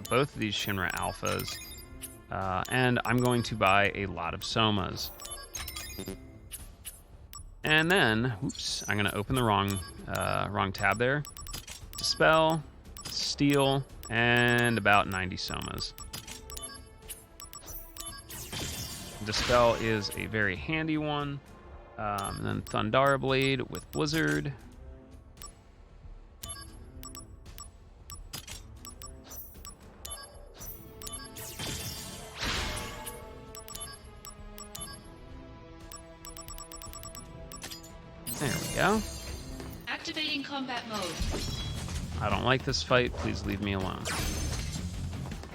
both of these Shinra alphas, and I'm going to buy a lot of somas. And then, oops, I'm gonna open the wrong tab there. Dispel, steal, and about 90 somas. Dispel is a very handy one. And then Thundara Blade with Blizzard. There we go. Activating combat mode. I don't like this fight. Please leave me alone.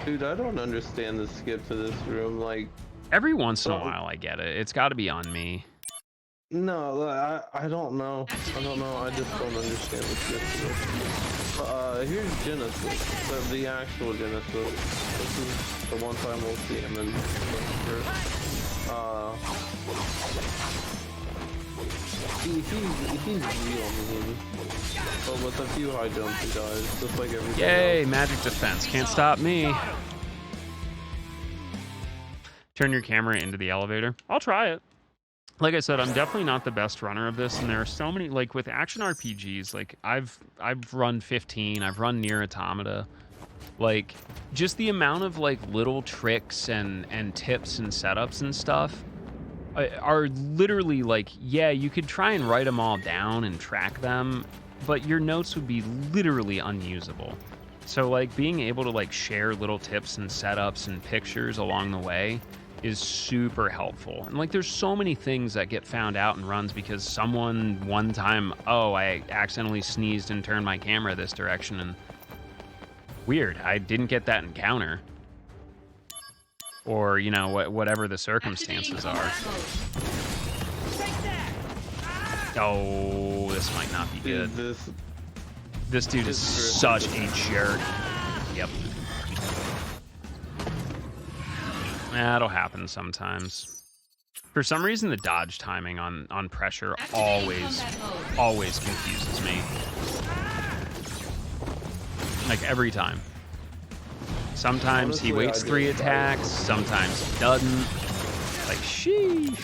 Dude, I don't understand the skip to this room. Like, Every once in a while, I get it. It's got to be on me. no, I don't know. I don't know. I just don't understand the skip to this. Here's Genesis, the actual Genesis. This is the one time we'll see him in. He's real mean, but with a few high jumps he dies, just like everything Yay, else. magic defense. Can't stop me. Turn your camera into the elevator. I'll try it. Like I said, I'm definitely not the best runner of this, and there are so many, like with action RPGs, like I've run 15, I've run Nier Automata. Like, just the amount of like little tricks and tips and setups and stuff are literally like, yeah, you could try and write them all down and track them, but your notes would be literally unusable. So like being able to like share little tips and setups and pictures along the way is super helpful. And like there's so many things that get found out in runs because someone one time, oh, I accidentally sneezed and turned my camera this direction, and weird, I didn't get that encounter. Or, you know, whatever the circumstances are. Oh, this might not be good. This dude is such a jerk. Yep. That'll happen sometimes. For some reason, the dodge timing on pressure always confuses me. Like every time. Sometimes he waits 3 attacks, sometimes he doesn't. Like, sheesh.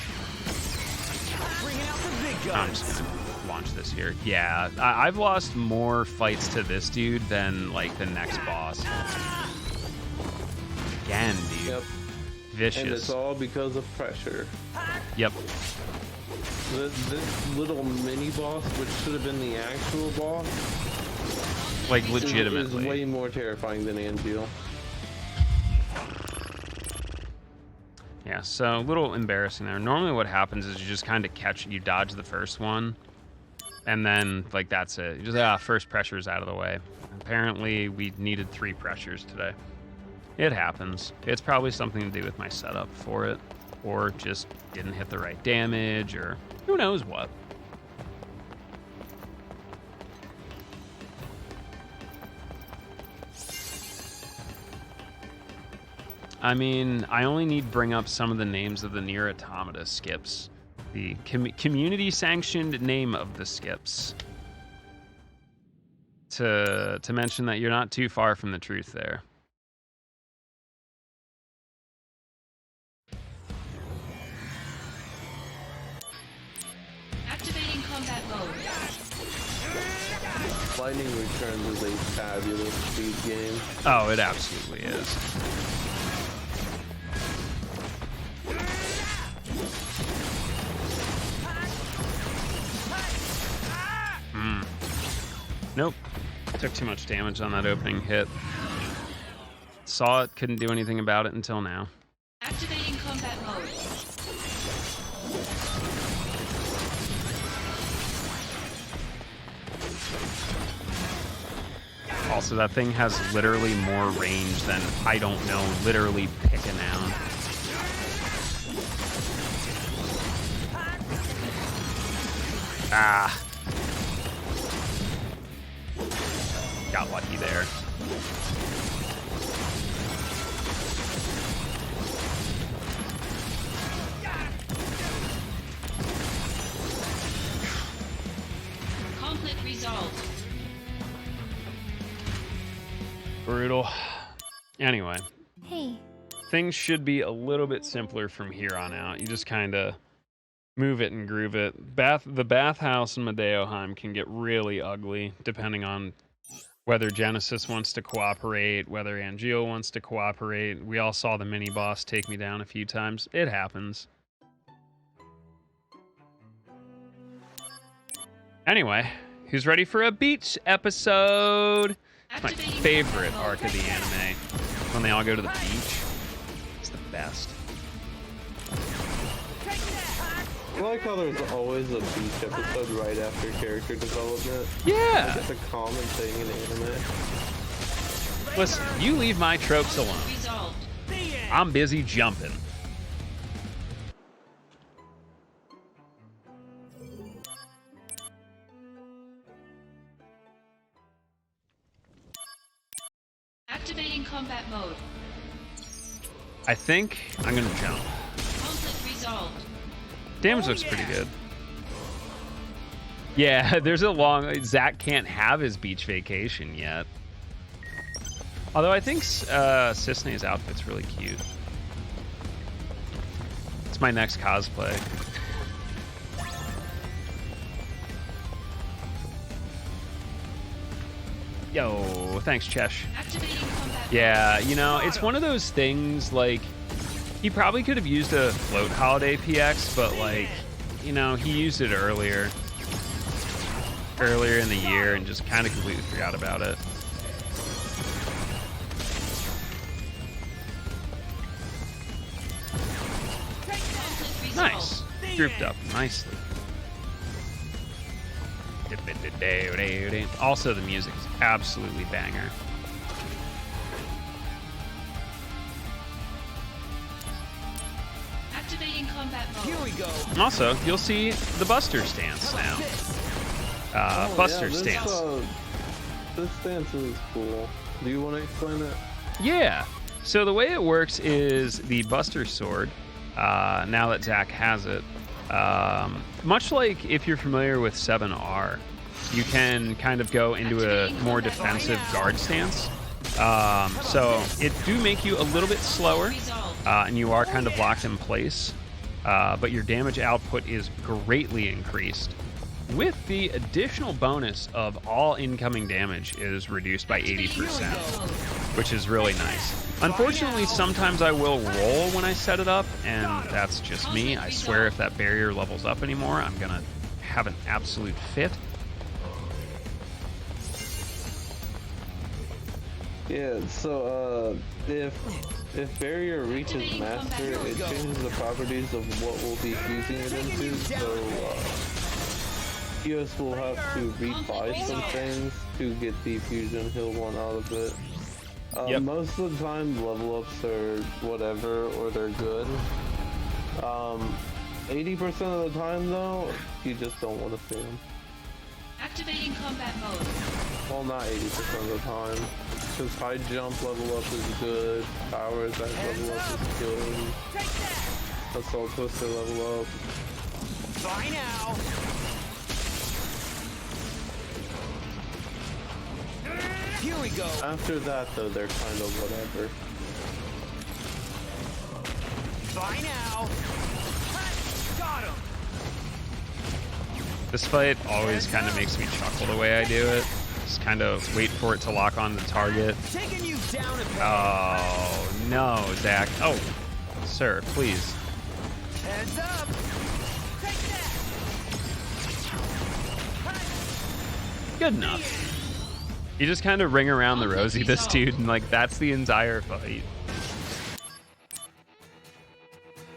I'm just gonna launch this here. Yeah, I've lost more fights to this dude than, like, the next boss. Again, dude. Yep. Vicious. And it's all because of pressure. Yep. This little mini boss, which should have been the actual boss, like legitimately, is way more terrifying than Angeal. Yeah, so a little embarrassing there. Normally what happens is you just kind of you dodge the first one, and then, like, that's it. You just, first pressure's out of the way. Apparently, we needed 3 pressures today. It happens. It's probably something to do with my setup for it. or just didn't hit the right damage, or who knows what. I mean, I only need to bring up some of the names of the Nier Automata skips. The community-sanctioned name of the skips. To mention that you're not too far from the truth there. Activating combat mode. Lightning Returns is a fabulous speed game. Oh, it absolutely is. Nope. Took too much damage on that opening hit. Saw it, couldn't do anything about it until now. Activating combat mode. Also, that thing has literally more range than, I don't know, literally pick a noun. Ah. Got lucky there. Conflict resolved. Brutal. Anyway, Hey. things should be a little bit simpler from here on out. You just kind of move it and groove it. The bathhouse in Medeoheim can get really ugly depending on whether Genesis wants to cooperate, whether Angeal wants to cooperate. We all saw the mini boss take me down a few times. It happens. Anyway, who's ready for a beach episode? It's my Activating favorite combat arc mode. of the anime. When they all go to the beach. It's the best. I like how there's always a beach episode right after character development. Yeah. It's a common thing in anime. Listen, you leave my tropes alone. Resolved. I'm busy jumping. Activating combat mode. I think I'm gonna jump. Conflict resolved. Damage looks pretty good. Yeah, there's a long... Zach can't have his beach vacation yet. Although I think Cisne's outfit's really cute. It's my next cosplay. Yo, thanks, Chesh. Activating combat Yeah, you know, it's one of those things, like, he probably could have used a float holiday PX, but, like, you know, he used it earlier in the year and just kind of completely forgot about it. Conflict resolved. Nice. Grouped up nicely. Also, the music is absolutely banger. Activating combat mode. Here we go. Also, you'll see the Buster stance now. Buster stance. This stance is cool. Do you want to explain it? Yeah. So the way it works is the Buster Sword, now that Zach has it, much like if you're familiar with 7R, you can kind of go into a more defensive guard stance. So it do make you a little bit slower, Resolved. and you are kind of locked in place, but your damage output is greatly increased, with the additional bonus of all incoming damage is reduced by 80%, which is really nice. Unfortunately, sometimes I will roll when I set it up, and that's just me. I swear if that barrier levels up anymore, I'm gonna have an absolute fit. Yeah, so if barrier reaches master, it changes the properties of what we'll be fusing it into. So EOS will have to rebuy some things to get the fusion heal one out of it. Yep. Most of the time, level ups are whatever, or they're good. 80% of the time though, you just don't want to see them. Activating combat mode. Well, not 80% of the time. Because high jump level up is good, power attack level up is good, assault twister level up. Bye now. Here we go. After that though, they're kind of whatever. Bye now. Got him. This fight always kind of makes me chuckle the way I do it. Just kind of wait for it to lock on the target. Taking you down a peg. Oh, no, Zach. Oh, sir, please. Heads up. Take that. Good enough. You just kind of ring around the rosy this dude, and like that's the entire fight.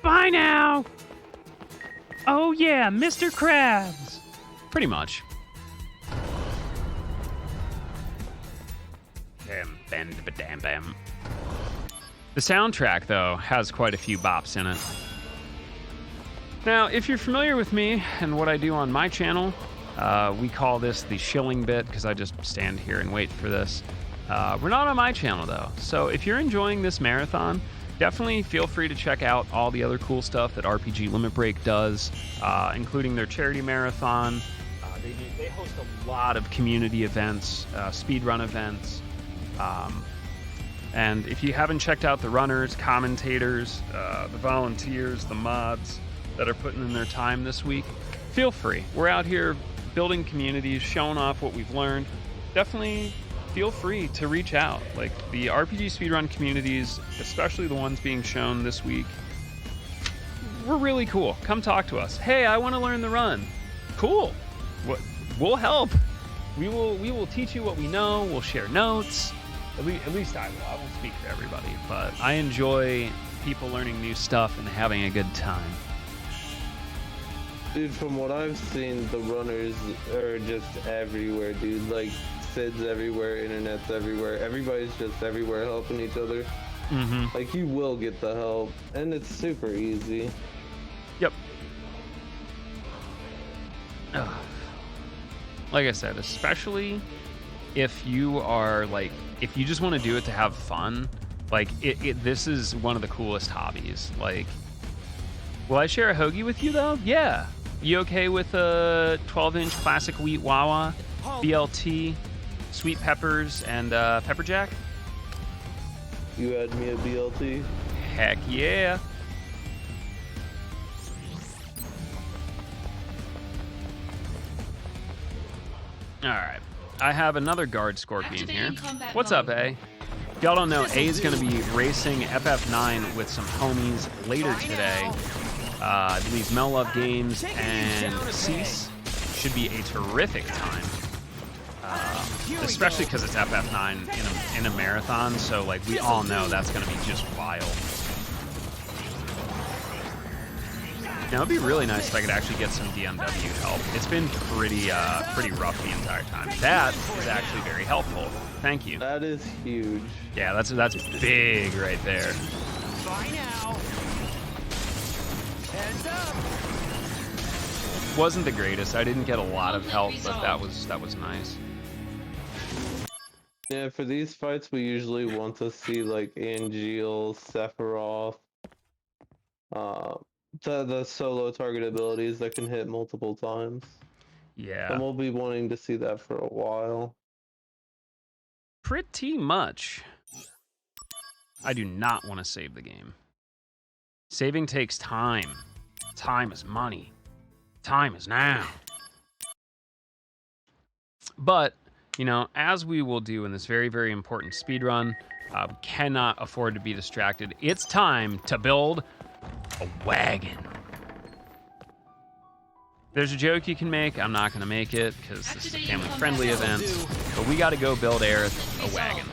Bye now. Oh yeah, Mr. Krabs. Pretty much. Bam. The soundtrack, though, has quite a few bops in it. Now, if you're familiar with me and what I do on my channel, we call this the shilling bit because I just stand here and wait for this. We're not on my channel, though. So if you're enjoying this marathon, definitely feel free to check out all the other cool stuff that RPG Limit Break does, including their charity marathon. They host a lot of community events, speedrun events. And if you haven't checked out the runners, commentators, the volunteers, the mods that are putting in their time this week, feel free. We're out here building communities, showing off what we've learned. Definitely feel free to reach out. Like the RPG speedrun communities, especially the ones being shown this week, we're really cool. Come talk to us. Hey, I want to learn the run. Cool. We'll help. We will teach you what we know. We'll share notes. At least I will. I won't speak for everybody, but I enjoy people learning new stuff and having a good time. Dude, from what I've seen, the runners are just everywhere, dude. Like, Sid's everywhere, internet's everywhere. Everybody's just everywhere helping each other. Mm-hmm. Like, you will get the help, and it's super easy. Yep. Ugh. Like I said, especially if you are like, if you just want to do it to have fun, like this is one of the coolest hobbies. Like, will I share a hoagie with you though? Yeah. You okay with a 12-inch classic wheat Wawa, BLT, sweet peppers, and pepper jack? You had me a BLT? Heck yeah. All right, I have another guard scorpion here. What's up, A? If y'all don't know, A is going to be racing FF9 with some homies later today. I believe Mel Love Games and Cease should be a terrific time, especially because it's FF9 in a marathon. So like we all know that's going to be just wild. Now, it'd be really nice if I could actually get some DMW help. It's been pretty rough the entire time. That is actually very helpful. Thank you. That is huge. Yeah, that's big right there. Bye now. Heads up. Wasn't the greatest. I didn't get a lot of help, but that was nice. Yeah, for these fights, we usually want to see like Angeal, Sephiroth, the solo target abilities that can hit multiple times. Yeah. And we'll be wanting to see that for a while. Pretty much. I do not want to save the game. Saving takes time. Time is money. Time is now. But, you know, as we will do in this very, very important speedrun, we cannot afford to be distracted. It's time to build a wagon. There's a joke you can make. I'm not going to make it because this is a family-friendly event. But we got to go build Aerith a wagon.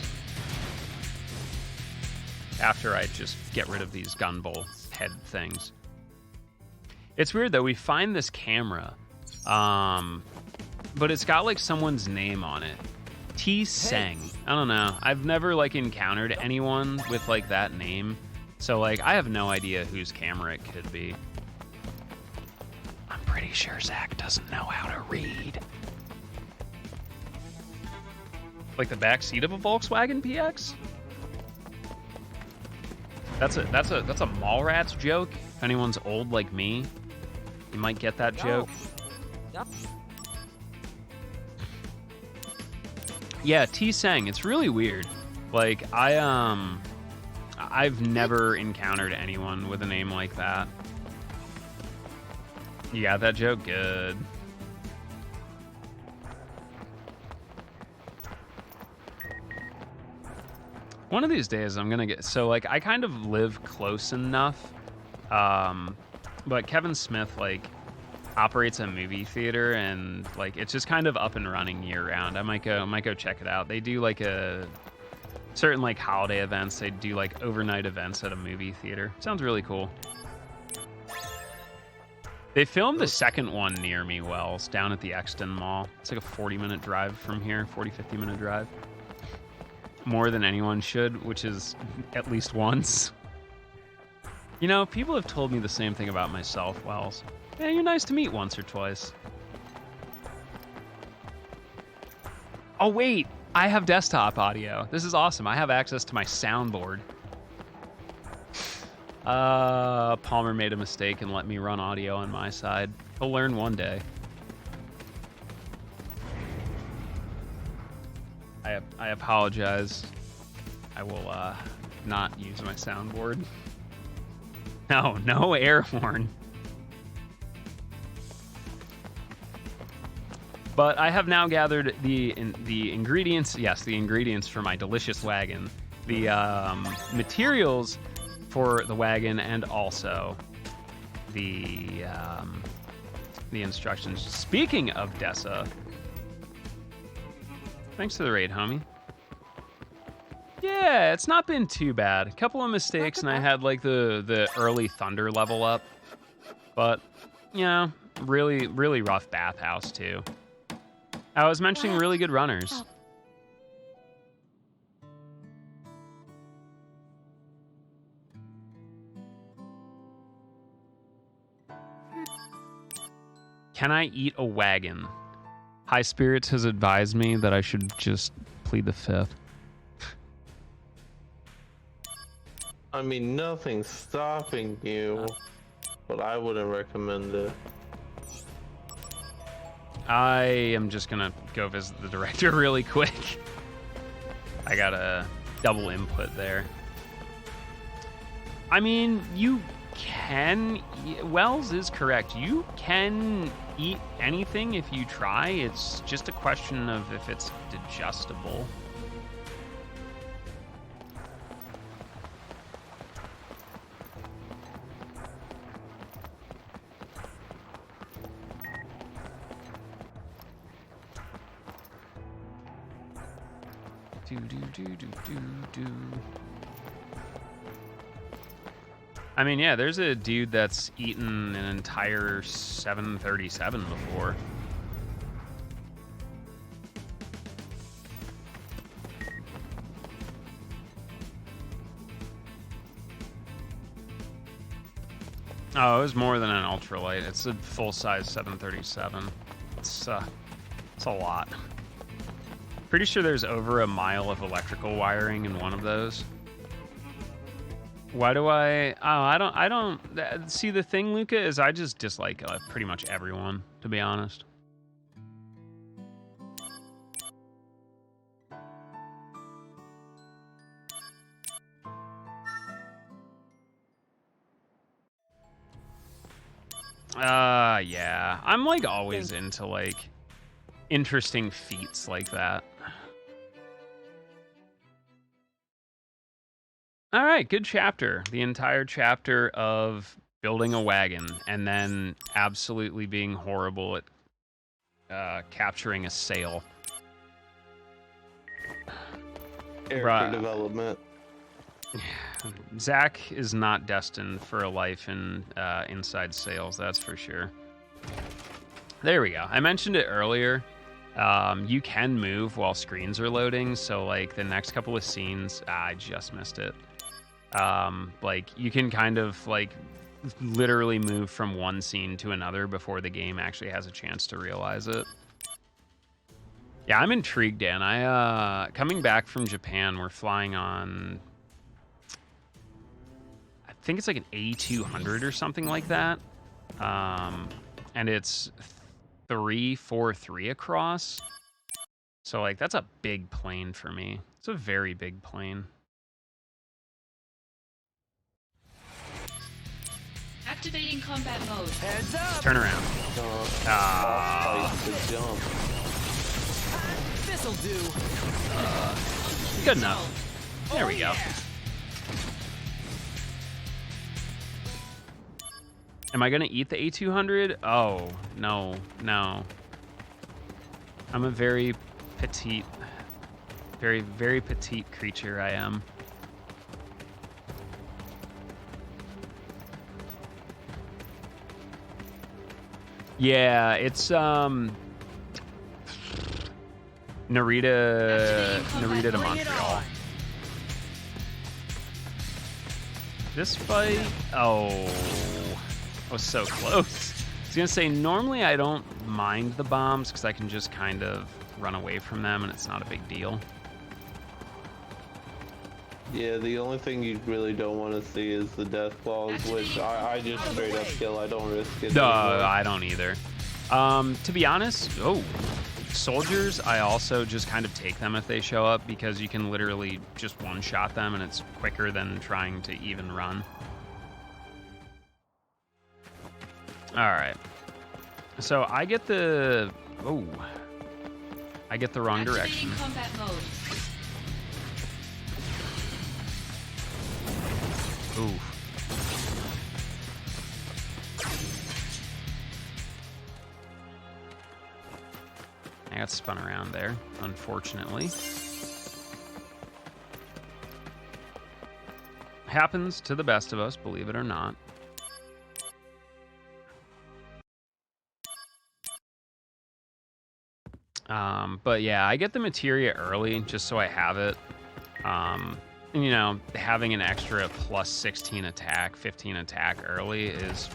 After I just get rid of these gunbull head things. It's weird, though. We find this camera, but it's got, like, someone's name on it. T. Seng. I don't know. I've never, like, encountered anyone with, like, that name. So, like, I have no idea whose camera it could be. I'm pretty sure Zach doesn't know how to read. Like the back seat of a Volkswagen PX? That's a Mallrats joke. If anyone's old like me, you might get that joke. Yeah, T-Sang, it's really weird. Like, I've never encountered anyone with a name like that. You got that joke? Good. One of these days I'm gonna get, so like I kind of live close enough, but Kevin Smith like operates a movie theater and like it's just kind of up and running year round. I might go check it out. They do like a certain like holiday events. They do like overnight events at a movie theater. Sounds really cool. They filmed the second one near me, Wells, down at the Exton Mall. It's like a 40-minute drive from here, 50-minute drive. More than anyone should, which is at least once. You know, people have told me the same thing about myself, Wells. Yeah, you're nice to meet once or twice. Oh, wait. I have desktop audio. This is awesome. I have access to my soundboard. Palmer made a mistake and let me run audio on my side. He'll learn one day. I apologize. I will not use my soundboard. No air horn. But I have now gathered the ingredients. Yes, the ingredients for my delicious wagon. The materials for the wagon, and also the instructions. Speaking of Dessa, thanks to the raid, homie. Yeah, it's not been too bad. A couple of mistakes, and I had like the early thunder level up, but you know, really rough bathhouse too. I was mentioning really good runners. Can I eat a wagon? High Spirits has advised me that I should just plead the fifth. I mean, nothing's stopping you, but I wouldn't recommend it. I am just gonna go visit the director really quick. I got a double input there. I mean, you can, Wells is correct. You can eat anything if you try. It's just a question of if it's digestible. Do. I mean, yeah, there's a dude that's eaten an entire 737 before. Oh, it was more than an ultralight. It's a full-size 737. It's a lot. Pretty sure there's over a mile of electrical wiring in one of those. Why do I don't see, the thing, Luca, is I just dislike pretty much everyone, to be honest. Yeah. I'm like always into like interesting feats like that. All right, good chapter. The entire chapter of building a wagon and then absolutely being horrible at capturing a sail. Character development. Zach is not destined for a life in inside sales, that's for sure. There we go. I mentioned it earlier. You can move while screens are loading, so like the next couple of scenes, I just missed it. Like you can kind of like literally move from one scene to another before the game actually has a chance to realize it. Yeah, I'm intrigued, Dan. Coming back from Japan, we're flying on, I think it's like an A200 or something like that. And it's 343 across. So like that's a big plane for me. It's a very big plane. Activating combat mode. Heads up. Turn around. Fight the jump. This'll do. Good enough. There we go. Am I gonna eat the A200? Oh, no, no. I'm a very petite, very, very petite creature, I am. Yeah, it's Narita to Montreal. This fight, oh, I was so close. I was gonna say, normally I don't mind the bombs because I can just kind of run away from them and it's not a big deal. Yeah, the only thing you really don't want to see is the death claws, which I just straight up kill. I don't risk it. No, I don't either. To be honest, soldiers, I also just kind of take them if they show up because you can literally just one-shot them and it's quicker than trying to even run. All right. So I get the... Oh. I get the wrong direction. Combat mode. Ooh. I got spun around there, unfortunately. Happens to the best of us, believe it or not. But yeah, I get the materia early just so I have it. And, you know, having an extra plus 16 attack, 15 attack early is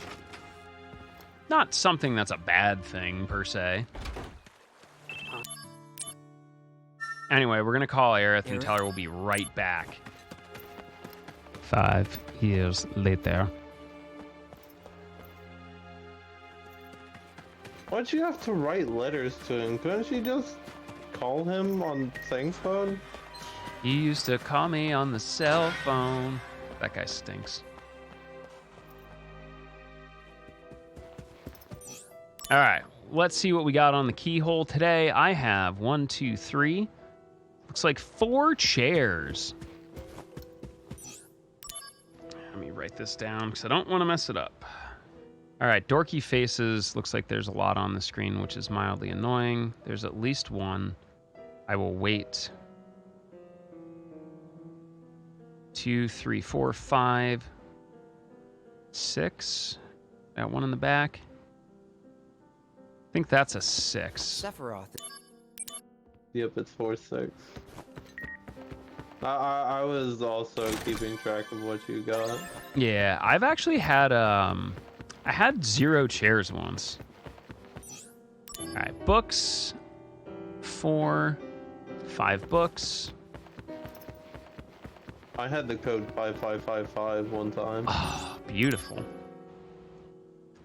not something that's a bad thing per se. Anyway, we're gonna call Aerith and tell her we'll be right back. 5 years later. Why'd you have to write letters to him? Couldn't you just call him on thing phone? You used to call me on the cell phone. That guy stinks. All right, let's see what we got on the keyhole today. I have 1, 2, 3. Looks like 4 chairs. Let me write this down because I don't want to mess it up. All right, dorky faces. Looks like there's a lot on the screen, which is mildly annoying. There's at least one. I will wait. 2, 3, 4, 5, 6. Got one in the back. I think that's a 6. Sephiroth. Yep, it's 4-6. I was also keeping track of what you got. Yeah, I've actually had I had 0 chairs once. All right, books. 4, 5 books. I had the code 5555 one time. Oh, beautiful.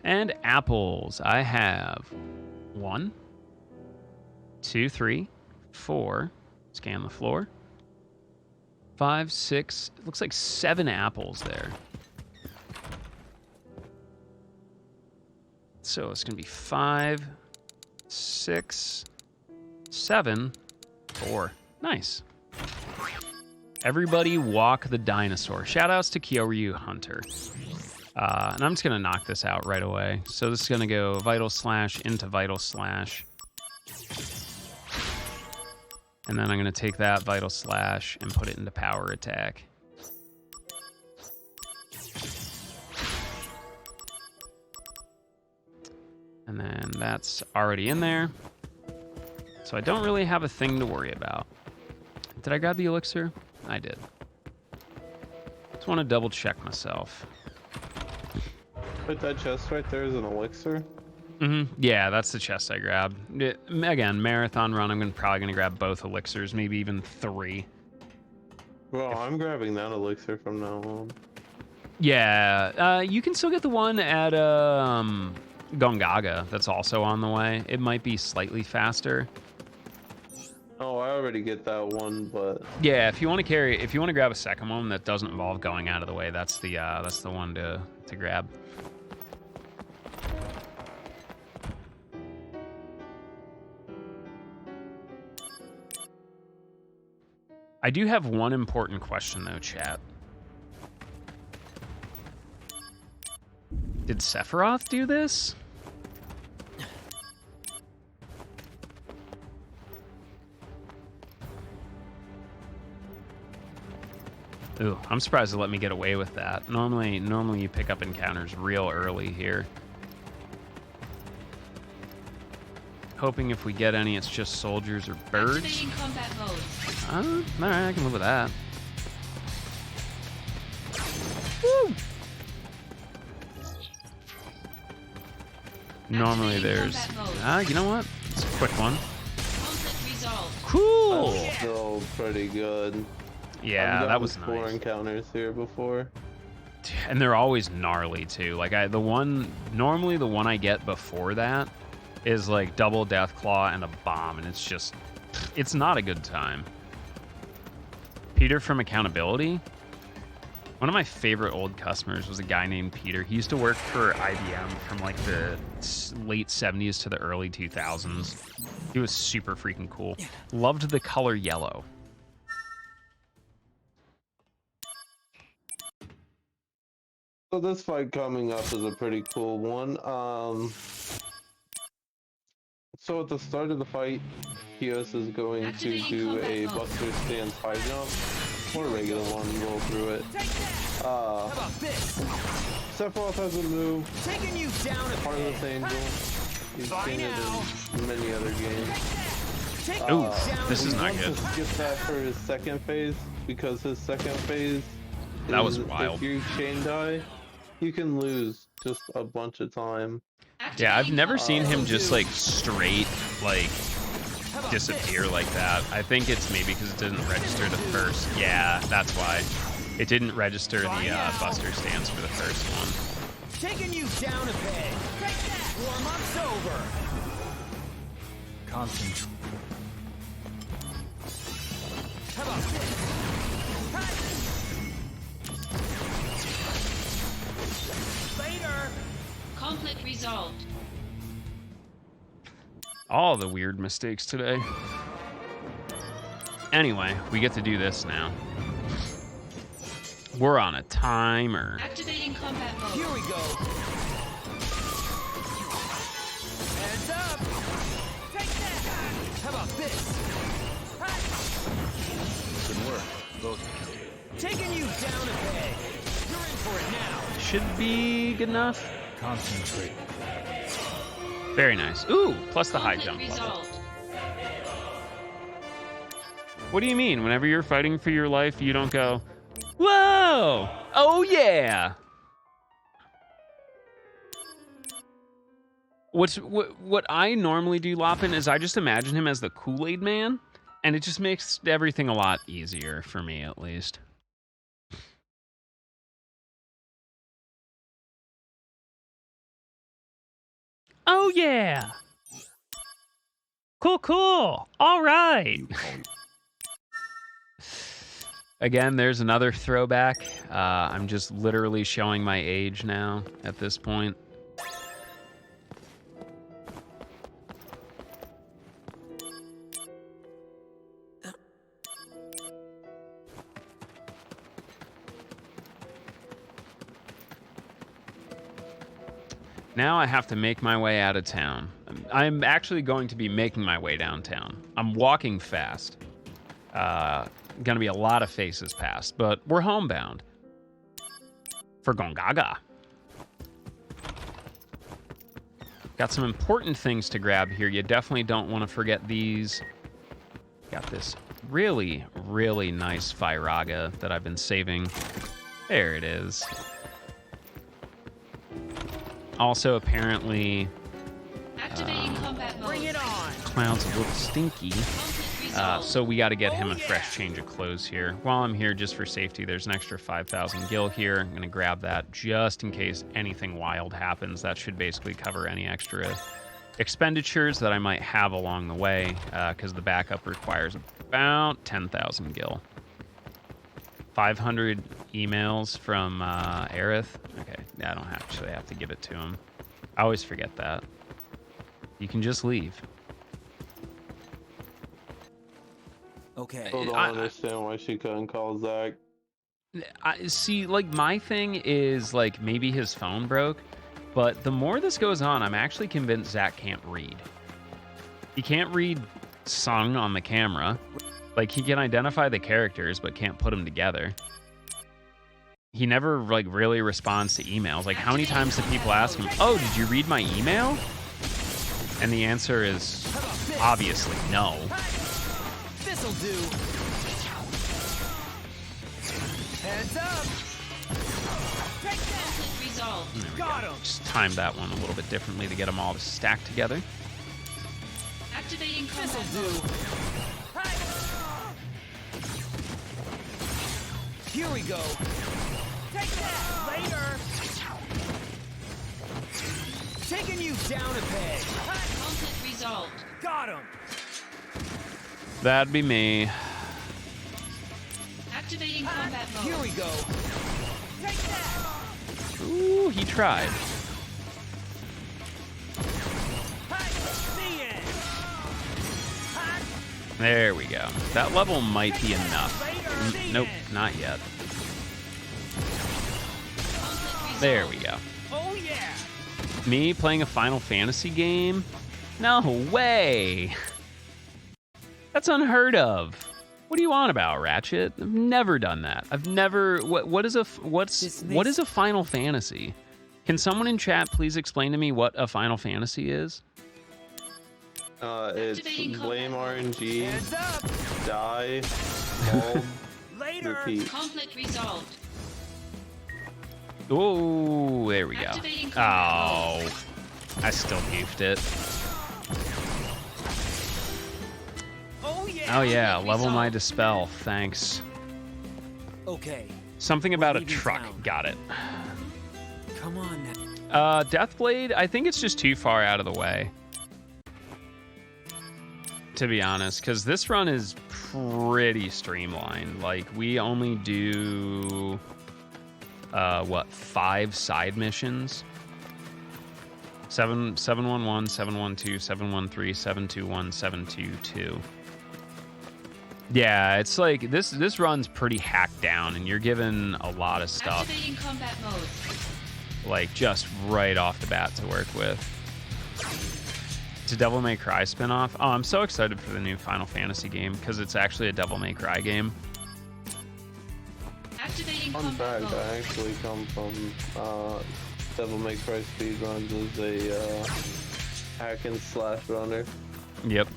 And apples. I have 1, 2, 3, 4. Scan the floor. 5, 6. It looks like 7 apples there. So it's gonna be 5, 6, 7, 4. Nice. Everybody walk the dinosaur. Shoutouts to Kyoryu Hunter. And I'm just gonna knock this out right away. So this is gonna go Vital Slash into Vital Slash. And then I'm gonna take that Vital Slash and put it into Power Attack. And then that's already in there. So I don't really have a thing to worry about. Did I grab the elixir? I did. want to double check myself. But that chest right there is an elixir. Yeah, that's the chest I grabbed. Again, marathon run, I'm probably going to grab both elixirs, maybe even 3. Well, I'm grabbing that elixir from now on. Yeah, you can still get the one at Gongaga that's also on the way. It might be slightly faster. Oh, I already get that one, but Yeah, if you want to grab a second one that doesn't involve going out of the way, that's the one to grab. I do have one important question though, chat. Did Sephiroth do this? Ooh, I'm surprised they let me get away with that. Normally you pick up encounters real early here. Hoping if we get any, it's just soldiers or birds. Activating combat mode. Alright, I can live with that. Woo! Normally there's... you know what? It's a quick one. Conflict resolved. Cool! that's still pretty good. Yeah, that was I've gotten 4 nice. encounters here before. And they're always gnarly too. Like normally the one I get before that is like double death claw and a bomb, and it's not a good time. Peter from Accountability. One of my favorite old customers was a guy named Peter. He used to work for IBM from like the late 70s to the early 2000s. He was super freaking cool. Loved the color yellow. So this fight coming up is a pretty cool one. So at the start of the fight, Kios is going to do a Buster Stance high jump, or a regular one, roll through it. How about this? Sephiroth has a move, Taking you down a Heartless peg. Angel. You've seen it in many other games. Taking Ooh, you down this a is He not wants good. to skip that for his second phase, because his second phase That was is wild. If you chain die, you can lose just a bunch of time. Yeah, I've never seen him Oh, just like straight like How about disappear like that. I think it's maybe because it didn't register the first. Yeah, that's why. It didn't register the Buster Stance for the first one. this? Taking you down a peg. Take that. Warm-up's over. Concentrate. How about this? Later. Conflict resolved. All the weird mistakes today. Anyway, we get to do this now. We're on a timer. Activating combat mode. Here we go. Heads up. Take that. How about this? Good work. Both. Taking you down a peg. You're in for it now. Should be good enough. Concentrate. Very nice. Ooh, plus the high Conflict jump level. resolved. What do you mean? Whenever you're fighting for your life, you don't go, whoa! Oh yeah! What I normally do, Lopin, is I just imagine him as the Kool-Aid Man, and it just makes everything a lot easier for me, at least. Oh yeah! Cool. All right. Again, there's another throwback. I'm just literally showing my age now at this point. Now I have to make my way out of town. I'm actually going to be making my way downtown. I'm walking fast. Gonna be a lot of faces past, but we're homebound. For Gongaga. Got some important things to grab here. You definitely don't want to forget these. Got this really, really nice Firaga that I've been saving There it is. Also, apparently, Activating combat mode. Bring it on. Cloud's a little stinky. So we got to get him a fresh change of clothes here. While I'm here, just for safety, there's an extra 5,000 gil here. I'm going to grab that just in case anything wild happens. That should basically cover any extra expenditures that I might have along the way, because the backup requires about 10,000 gil. 500 emails from Aerith. Okay, I don't actually have to give it to him. I always forget that. You can just leave. Okay. I don't understand why she couldn't call Zach. I see, like, my thing is, like, maybe his phone broke, but the more this goes on, I'm actually convinced Zach can't read. He can't read sung on the camera. Like, he can identify the characters, but can't put them together. He never, like, really responds to emails. Like, how many times do people ask him, oh, did you read my email? And the answer is obviously no. This'll do. Heads up. Take that. Conflict resolved. There we Got go. him. Just timed that one a little bit differently to get them all to stack together. Activating combat This'll mode. do. Here we go. Take that. Later. Taking you down a peg. Conflict resolved. Got him. That'd be me. Activating combat mode. Here we go. Take that. Ooh, he tried. The end. There we go. That level might be enough. Nope, not yet. There we go. Oh yeah. Me playing a Final Fantasy game? No way. That's unheard of. What are you on about, Ratchet? I've never done that. I've never. What is a Final Fantasy? Can someone in chat please explain to me what a Final Fantasy is? It's blame RNG, Heads up. die, bulb, Later. repeat. Conflict resolved. Oh, there we go. Activating combat Oh, I still goofed it. Oh yeah. Oh yeah, Conflict level my resolved. dispel. Thanks. Okay. Something about a leaving truck. town. Got it. Come on now. Deathblade, I think it's just too far out of the way. To be honest, because this run is pretty streamlined. Like, we only do, 5 side missions? 711, 712, 713, 721, 722. Yeah, it's like, this run's pretty hacked down, and you're given a lot of stuff, Activating combat mode. like, just right off the bat to work with. It's a Devil May Cry spinoff. Oh, I'm so excited for the new Final Fantasy game because it's actually a Devil May Cry game. Activating Fun combat fact, mode. I actually come from Devil May Cry speedruns as a hack and slash runner. Yep.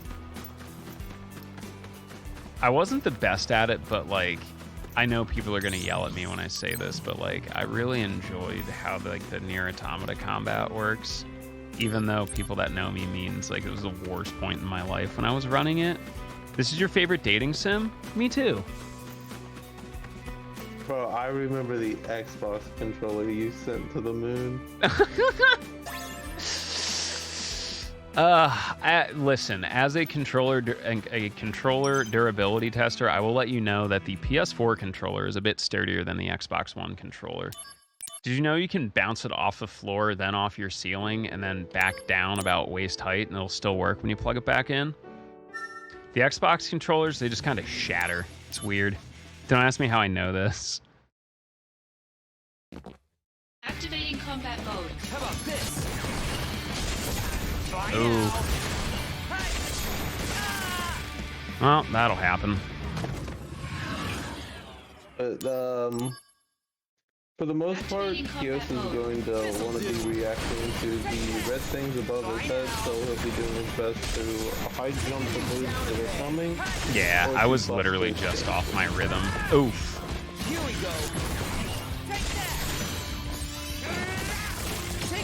I wasn't the best at it, but like, I know people are gonna yell at me when I say this, but like, I really enjoyed how like the Nier Automata combat works. Even though people that know me means like it was the worst point in my life when I was running it. This is your favorite dating sim? Me too. Bro, I remember the Xbox controller you sent to the moon. Listen, as a controller durability tester, I will let you know that the PS4 controller is a bit sturdier than the Xbox One controller. Did you know you can bounce it off the floor, then off your ceiling, and then back down about waist height, and it'll still work when you plug it back in? The Xbox controllers, they just kind of shatter. It's weird. Don't ask me how I know this. Activating combat mode. How about this? Fly Ooh. out. Well, that'll happen. But for the most part, Kios is going to want to be reacting to the red things above his head, so he'll be doing his best to high jump the moves that are coming. Yeah, or I do was buff literally boost just it. off my rhythm. Oof. Here we go.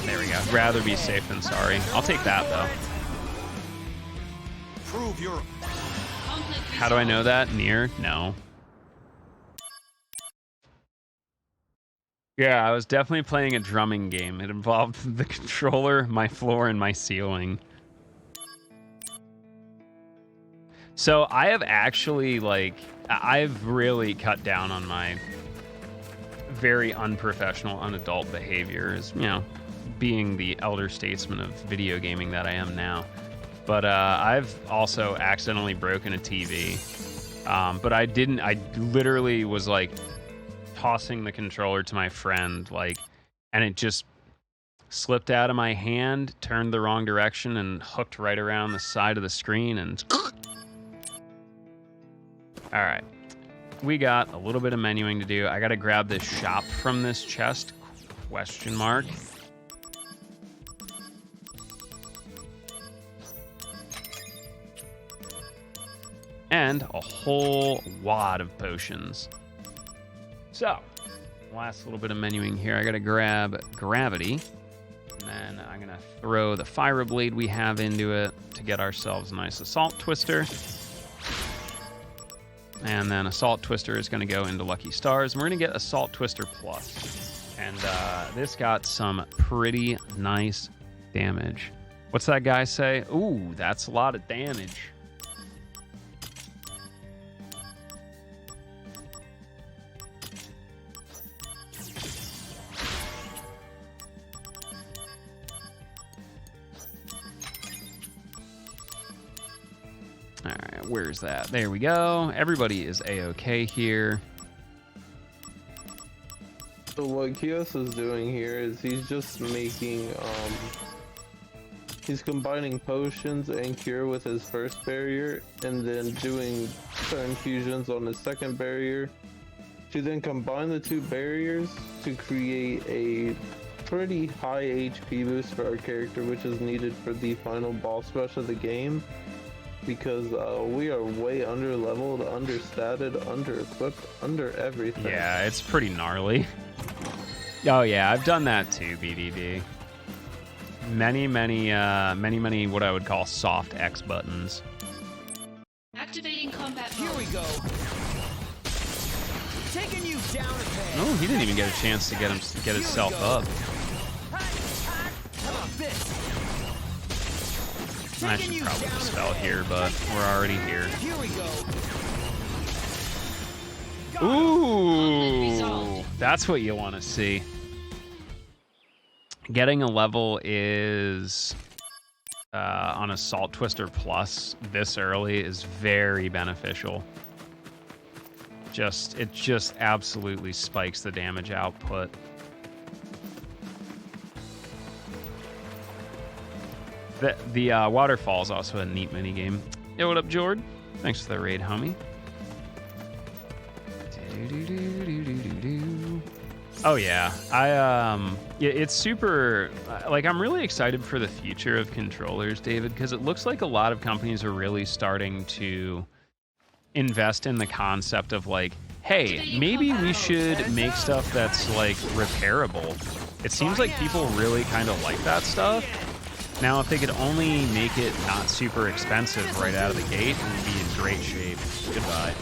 There we go. Rather be safe than sorry. I'll take that, though. Prove your Conflict How do I know that? Near? No. Yeah, I was definitely playing a drumming game. It involved the controller, my floor, and my ceiling. So I have actually, like, I've really cut down on my very unprofessional, unadult behaviors, you know, being the elder statesman of video gaming that I am now. But I've also accidentally broken a TV. But I didn't, I literally was like tossing the controller to my friend, like, and it just slipped out of my hand, turned the wrong direction, and hooked right around the side of the screen, and all right, we got a little bit of menuing to do. I gotta grab this shop from this chest, question mark. And a whole lot of potions. So, last little bit of menuing here. I gotta grab gravity, and then I'm gonna throw the fire blade we have into it to get ourselves a nice assault twister. And then assault twister is gonna go into lucky stars, and we're gonna get assault twister plus. And this got some pretty nice damage. What's that guy say? Ooh, that's a lot of damage. All right, where's that? There we go. Everybody is A-okay here. So what Kios is doing here is he's just making, he's combining potions and cure with his first barrier, and then doing certain fusions on his second barrier, to then combine the two barriers to create a pretty high HP boost for our character, which is needed for the final boss rush of the game. Because we are way under-leveled, under-statted, under-equipped, under everything. Yeah, it's pretty gnarly. Oh yeah, I've done that too, BDD. Many what I would call soft X buttons. Activating combat Here mode. we go. Taking you down a peg. Oh, he didn't even get a chance to get himself up. How about this? I should probably dispel here, but we're already here. Here we go. Ooh, that's what you want to see. Getting a level is on Assault Twister Plus this early is very beneficial. It just absolutely spikes the damage output. The waterfall is also a neat mini game. Yo, what up, Jord? Thanks for the raid, homie. Oh yeah, it's super. Like, I'm really excited for the future of controllers, David, because it looks like a lot of companies are really starting to invest in the concept of like, hey, maybe we should make stuff that's like repairable. It seems like people really kind of like that stuff. Now, if they could only make it not super expensive right out of the gate, it would be in great shape. Goodbye.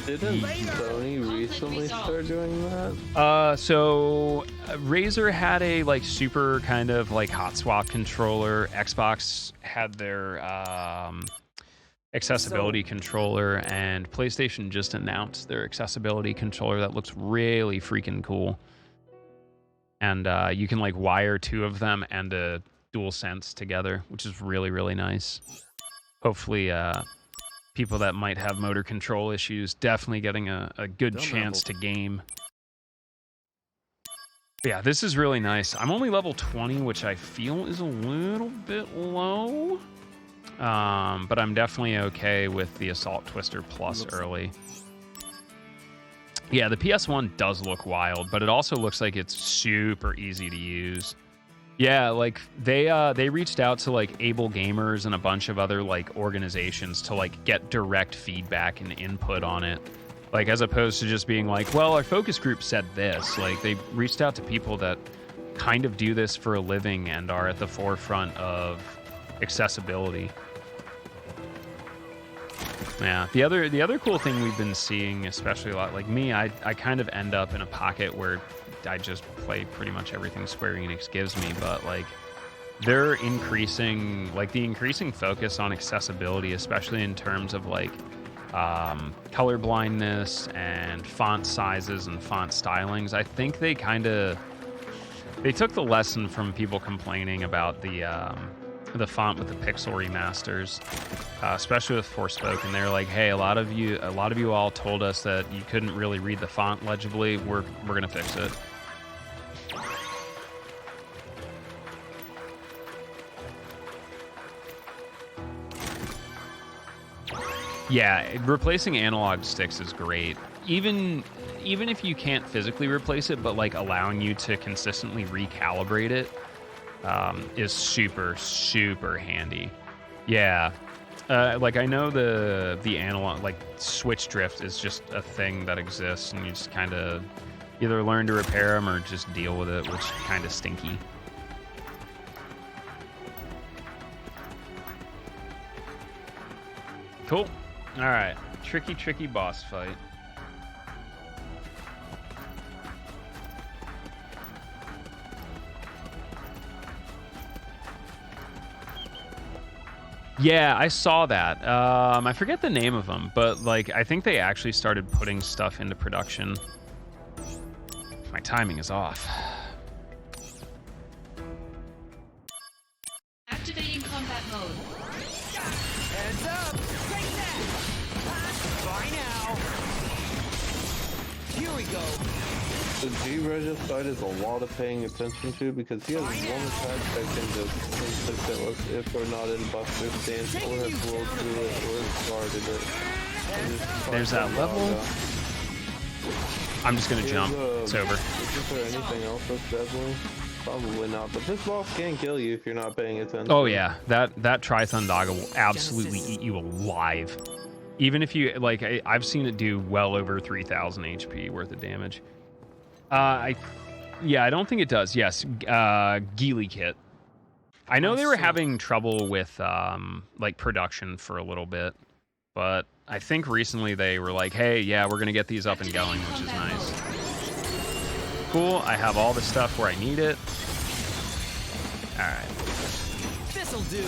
Didn't Sony recently start doing that? So Razer had a like super kind of like hot swap controller. Xbox had their accessibility controller, and PlayStation just announced their accessibility controller that looks really freaking cool. And you can like wire two of them and a DualSense together, which is really, really nice. Hopefully, people that might have motor control issues definitely getting a good chance to game. But yeah, this is really nice. I'm only level 20, which I feel is a little bit low. But I'm definitely okay with the Assault Twister Plus early. Yeah, the PS1 does look wild, but it also looks like it's super easy to use. Yeah, like they reached out to like Able Gamers and a bunch of other like organizations to like get direct feedback and input on it. Like, as opposed to just being like, well, our focus group said this. Like, they reached out to people that kind of do this for a living and are at the forefront of accessibility. Yeah, the other cool thing we've been seeing, especially a lot, like me, I kind of end up in a pocket where I just play pretty much everything Square Enix gives me, but like they're increasing, like the increasing focus on accessibility, especially in terms of like color blindness and font sizes and font stylings. I think they took the lesson from people complaining about the font with the pixel remasters, especially with Forspoken. They're like, hey, a lot of you all told us that you couldn't really read the font legibly. We're gonna fix it. Yeah, replacing analog sticks is great. Even if you can't physically replace it, but like allowing you to consistently recalibrate it is super, super handy. Yeah, like I know the analog, like switch drift is just a thing that exists, and you just kind of either learn to repair them or just deal with it, which is kind of stinky. Cool. All right, tricky boss fight. Yeah, I saw that. I forget the name of them, but like I think they actually started putting stuff into production. My timing is off. Activating combat mode. Heads up! Take that! Bye now! Here we go! The G-Regis side is a lot of paying attention to because he has one attack that can just inflict us if we're not in Buster stance or have rolled through it or guarded it. There's that level. I'm just gonna jump. It's over. Is there anything else that's deadly? Probably not, but this boss can kill you if you're not paying attention. Oh yeah, that Trithundaga will absolutely eat you alive. Even if you, like, I've seen it do well over 3,000 HP worth of damage. I don't think it does. Yes, Geely Kit. I know they were having trouble with like production for a little bit, but I think recently they were like, hey, yeah, we're gonna get these up and going, which is nice. Cool. I have all the stuff where I need it. All right. This'll do.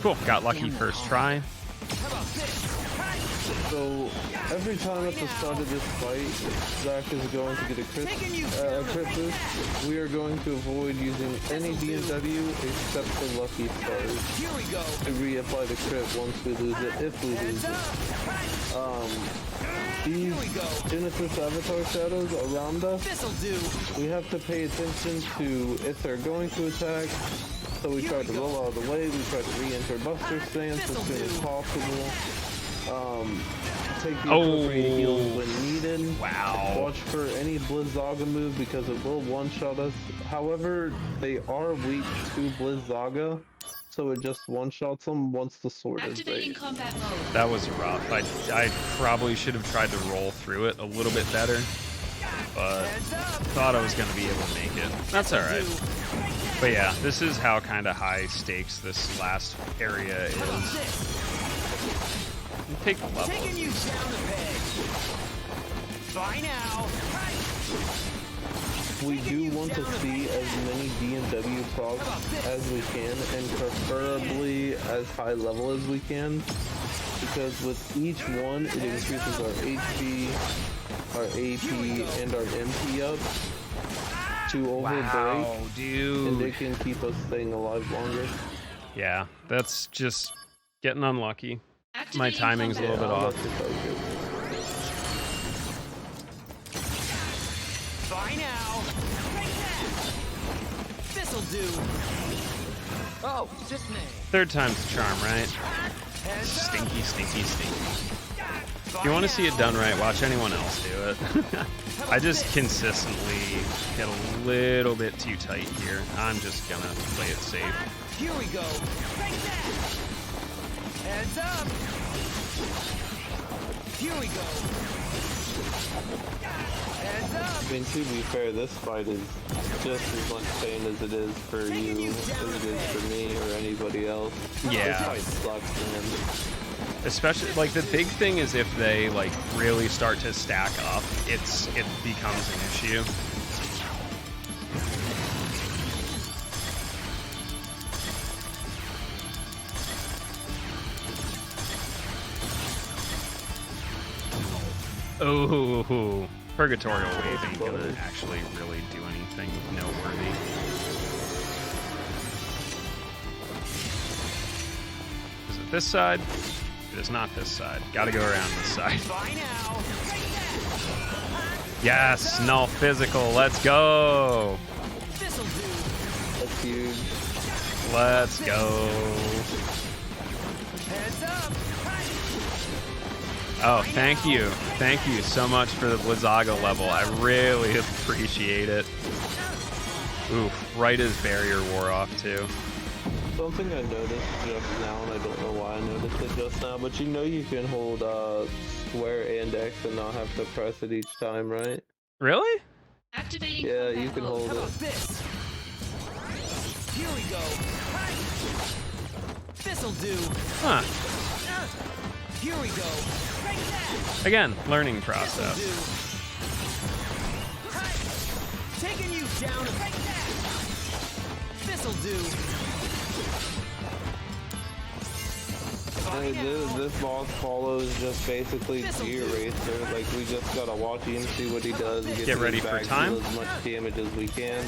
Cool. Got lucky first try. How about this? So every time at the start of this fight, Zach is going to get a crit boost. We are going to avoid using any DMW except for Lucky Stars Here we go. to reapply the crit once we lose it, if we lose it. These Genesis Avatar shadows around us, This'll do. we have to pay attention to if they're going to attack. So we try to roll out of the way, we try to re-enter Buster stance as soon as possible. Take the appropriate heals when needed. Wow. Watch for any Blizzaga move because it will one-shot us. However, they are weak to Blizzaga, so it just one-shots them once the sword is Activating raised. combat mode. That was rough. I probably should have tried to roll through it a little bit better, but thought I was going to be able to make it. That's all right. But yeah, this is how kind of high stakes this last area is. You take the level. Taking you down a peg. Bye now. We do want to see as many DMW procs as we can, and preferably as high level as we can, because with each one it increases our HP, our AP, and our MP up to overbreak, Wow, dude. and it can keep us staying alive longer. Yeah, that's just getting unlucky. My Activating timing's a little bit off. Bye now. This'll do. Oh, just me. Third time's the charm, right? Stinky. If you want to see it done right, watch anyone else do it. I just consistently get a little bit too tight here. I'm just gonna play it safe. Here we go. Take that. Heads up. Here we go. I mean, to be fair, this fight is just as much pain as it is for you, as it is for me or anybody else. Yeah. This fight sucks, man. Especially, like, the big thing is if they, like, really start to stack up, it becomes an issue. Oh, Purgatorial Wave ain't gonna actually really do anything noteworthy. Is it this side? It is not this side. Gotta go around this side. Yes, null physical. Let's go. That's huge. Let's go. Oh, thank you. Thank you so much for the Blizzaga level. I really appreciate it. Oof, right as barrier wore off too. Something I noticed just now, and I don't know why I noticed it just now, but you know you can hold square and X and not have to press it each time, right? Really? Activating Yeah, combat you can mode. hold it. Here we go. This'll do. Huh. Here we go. Again, learning process. Taking you down. This'll do. This boss follows just basically G-Eraser. Like, we just gotta watch him, see what he does, Get ready for time. as much damage as we can.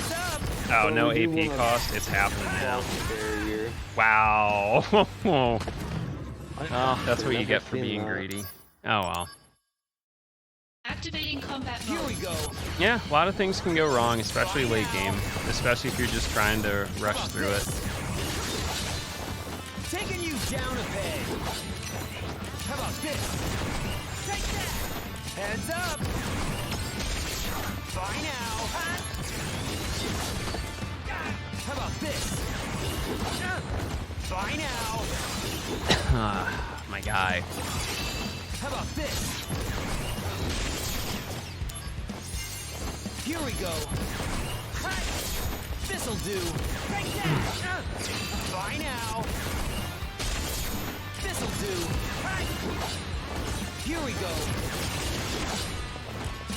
Oh, no we do AP wanna cost. It's happening now. Barrier. Wow. Oh, that's what you Never get for seen being that. greedy. Oh, well. Activating combat Here mode. we go. Yeah, a lot of things can go wrong, especially late game. Especially if you're just trying to rush through it. Taking you down a peg. How about this? Take that. Heads up. Bye now. How about this? Bye now. My guy. How about this? Here we go. This'll do. Take that. Bye now. This'll do. Here we go.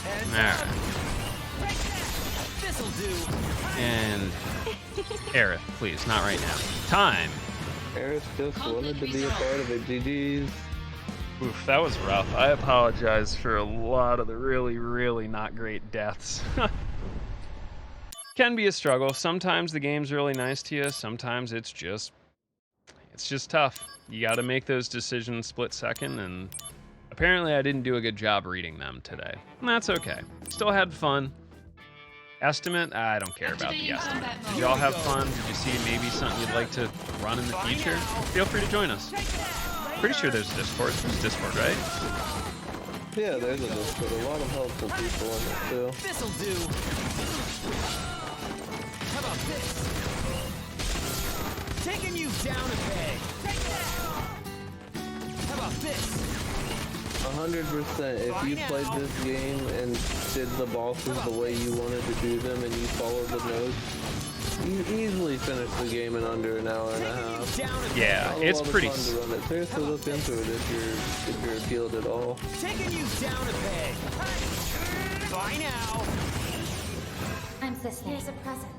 Heads Alright. up. Take that. This'll do. And Aerith, please, not right now. Time. Eris just wanted to be a part of it. GG's. Oof, that was rough. I apologize for a lot of the really, really not great deaths. Can be a struggle. Sometimes the game's really nice to you. Sometimes it's just tough. You got to make those decisions split second, and apparently I didn't do a good job reading them today. And that's okay. Still had fun. Estimate? I don't care about the estimate. Did y'all have fun? Did you see maybe something you'd like to run in the future? Feel free to join us. Pretty sure there's Discord. There's Discord, right? Yeah, there's a Discord. A lot of helpful people in it too. This'll do. How about this? Taking you down a peg. Take that. How about this? 100%. If you played this game and did the bosses the way you wanted to do them and you followed the notes, you easily finish the game in under an hour and a half. Yeah, it's A lot of pretty. fun to run it. Seriously, look into it if you're appealed at all. Taking you down a peg. Bye now. I'm Cisne. Here's a present.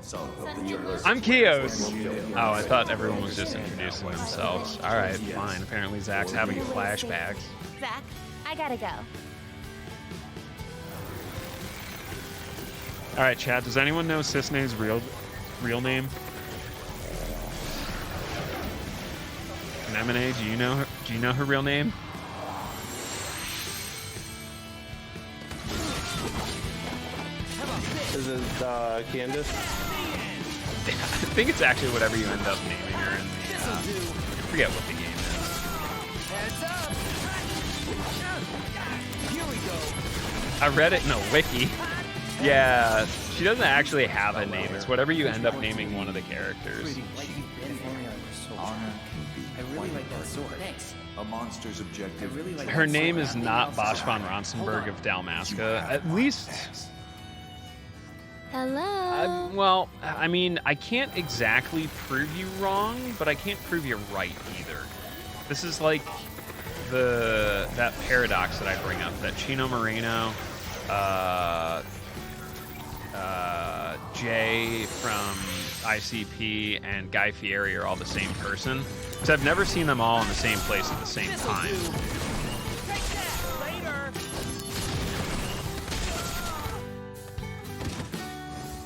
I'm Kios. Oh, I thought everyone was just introducing themselves. All right, fine. Apparently Zach's having flashbacks. Zach, I gotta go. All right, chat. Does anyone know Cisne's real name? Anemone, do you know her? Do you know her real name? Is it Candace? I think it's actually whatever you end up naming her in the. I forget what the game is. Heads up. Here we go. I read it in a wiki. Yeah, she doesn't actually have a name. It's whatever you end up naming one of the characters. Honor can be I really like that sword. Thanks. a monster's objective. Her name is not Bosch von Ronsenberg of Dalmasca. At least, Hello. well, I mean, I can't exactly prove you wrong, but I can't prove you right either. This is like that paradox that I bring up, that Chino Moreno, Jay from ICP, and Guy Fieri are all the same person. Because I've never seen them all in the same place at the same time. Take that later.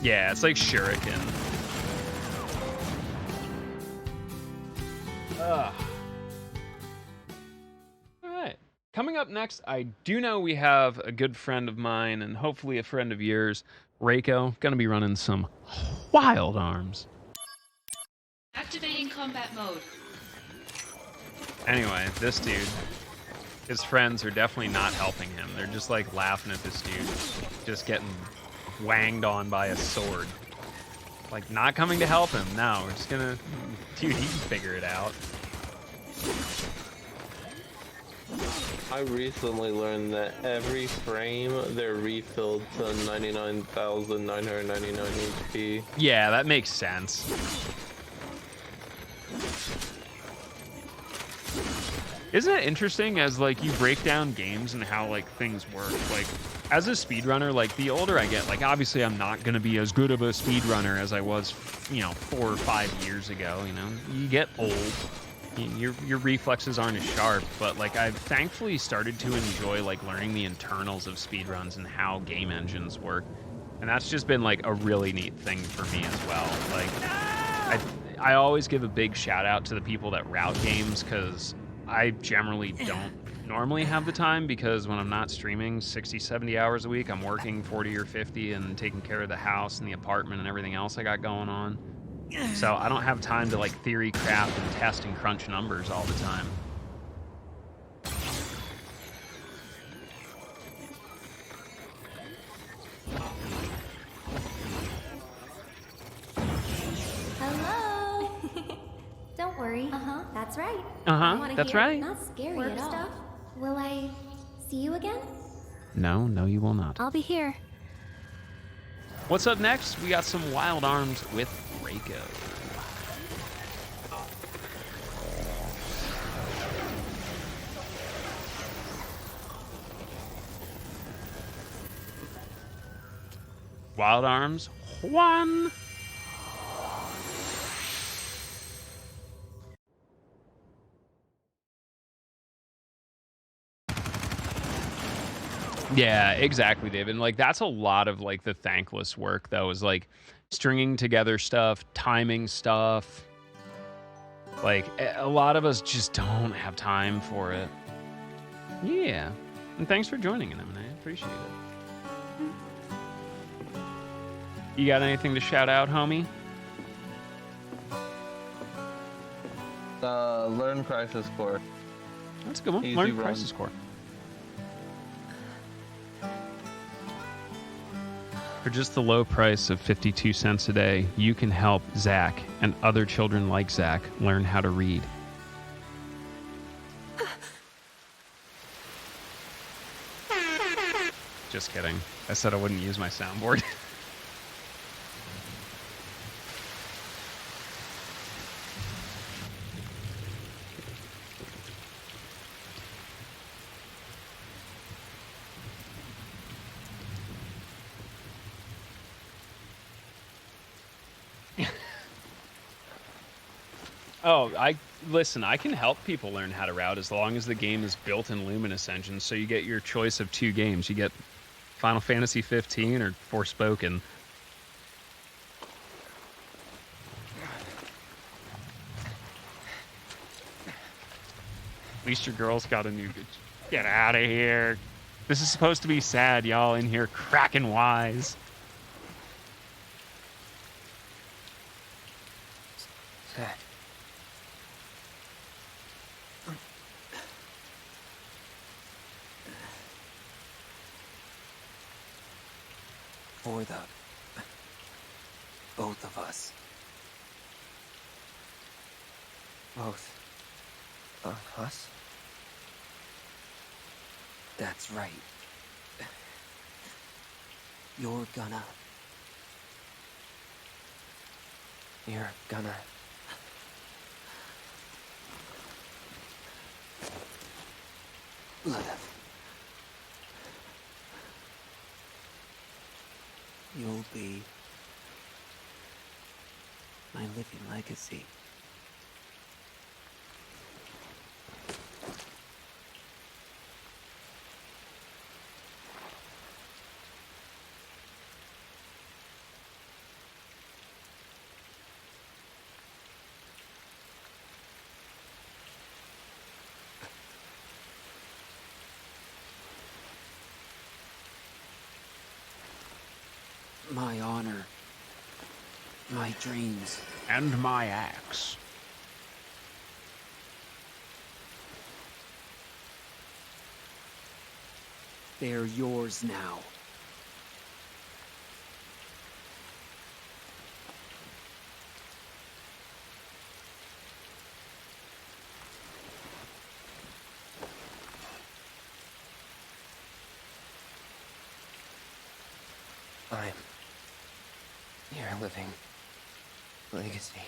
Yeah, it's like Shuriken. Ugh. Alright. Coming up next, I do know we have a good friend of mine and hopefully a friend of yours, Reiko, gonna be running some wild arms. Activating combat mode. Anyway, this dude, his friends are definitely not helping him. They're just like laughing at this dude, just getting wanged on by a sword. Like, not coming to help him. No, we're just gonna, dude, he can figure it out. I recently learned that every frame they're refilled to 99,999 HP. Yeah, that makes sense. Isn't it interesting as like you break down games and how like things work? Like as a speedrunner, like the older I get, like obviously I'm not gonna be as good of a speedrunner as I was, 4 or 5 years ago. You get old. Your reflexes aren't as sharp, but like I've thankfully started to enjoy like learning the internals of speedruns and how game engines work, and that's just been like a really neat thing for me as well. Like I always give a big shout out to the people that route games, because I generally don't normally have the time, because when I'm not streaming 60-70 hours a week, I'm working 40 or 50 and taking care of the house and the apartment and everything else I got going on. So I don't have time to like theory craft and test and crunch numbers all the time. Hello. Don't worry. That's right. That's right. Not scary at all. Stuff. Will I see you again? No, you will not. I'll be here. What's up next? We got some wild arms with Reiko. Wild arms, Juan. Yeah, exactly, David. And like that's a lot of like the thankless work though, is like stringing together stuff, timing stuff. Like a lot of us just don't have time for it. Yeah. And thanks for joining in, I appreciate it. You got anything to shout out, homie? Learn Crisis Core. That's a good one. Easy Learn run. Crisis Core. For just the low price of 52 cents a day, you can help Zach and other children like Zach learn how to read. Just kidding. I said I wouldn't use my soundboard. Oh, listen, I can help people learn how to route as long as the game is built in Luminous Engine, so you get your choice of 2 games. You get Final Fantasy 15 or Forspoken. At least your girl's got a new... Get out of here. This is supposed to be sad, y'all in here cracking wise. For the both of us. Both of us? That's right. You're gonna live. You'll be my living legacy. My honor. My dreams. And my axe. They're yours now. I'm your living legacy.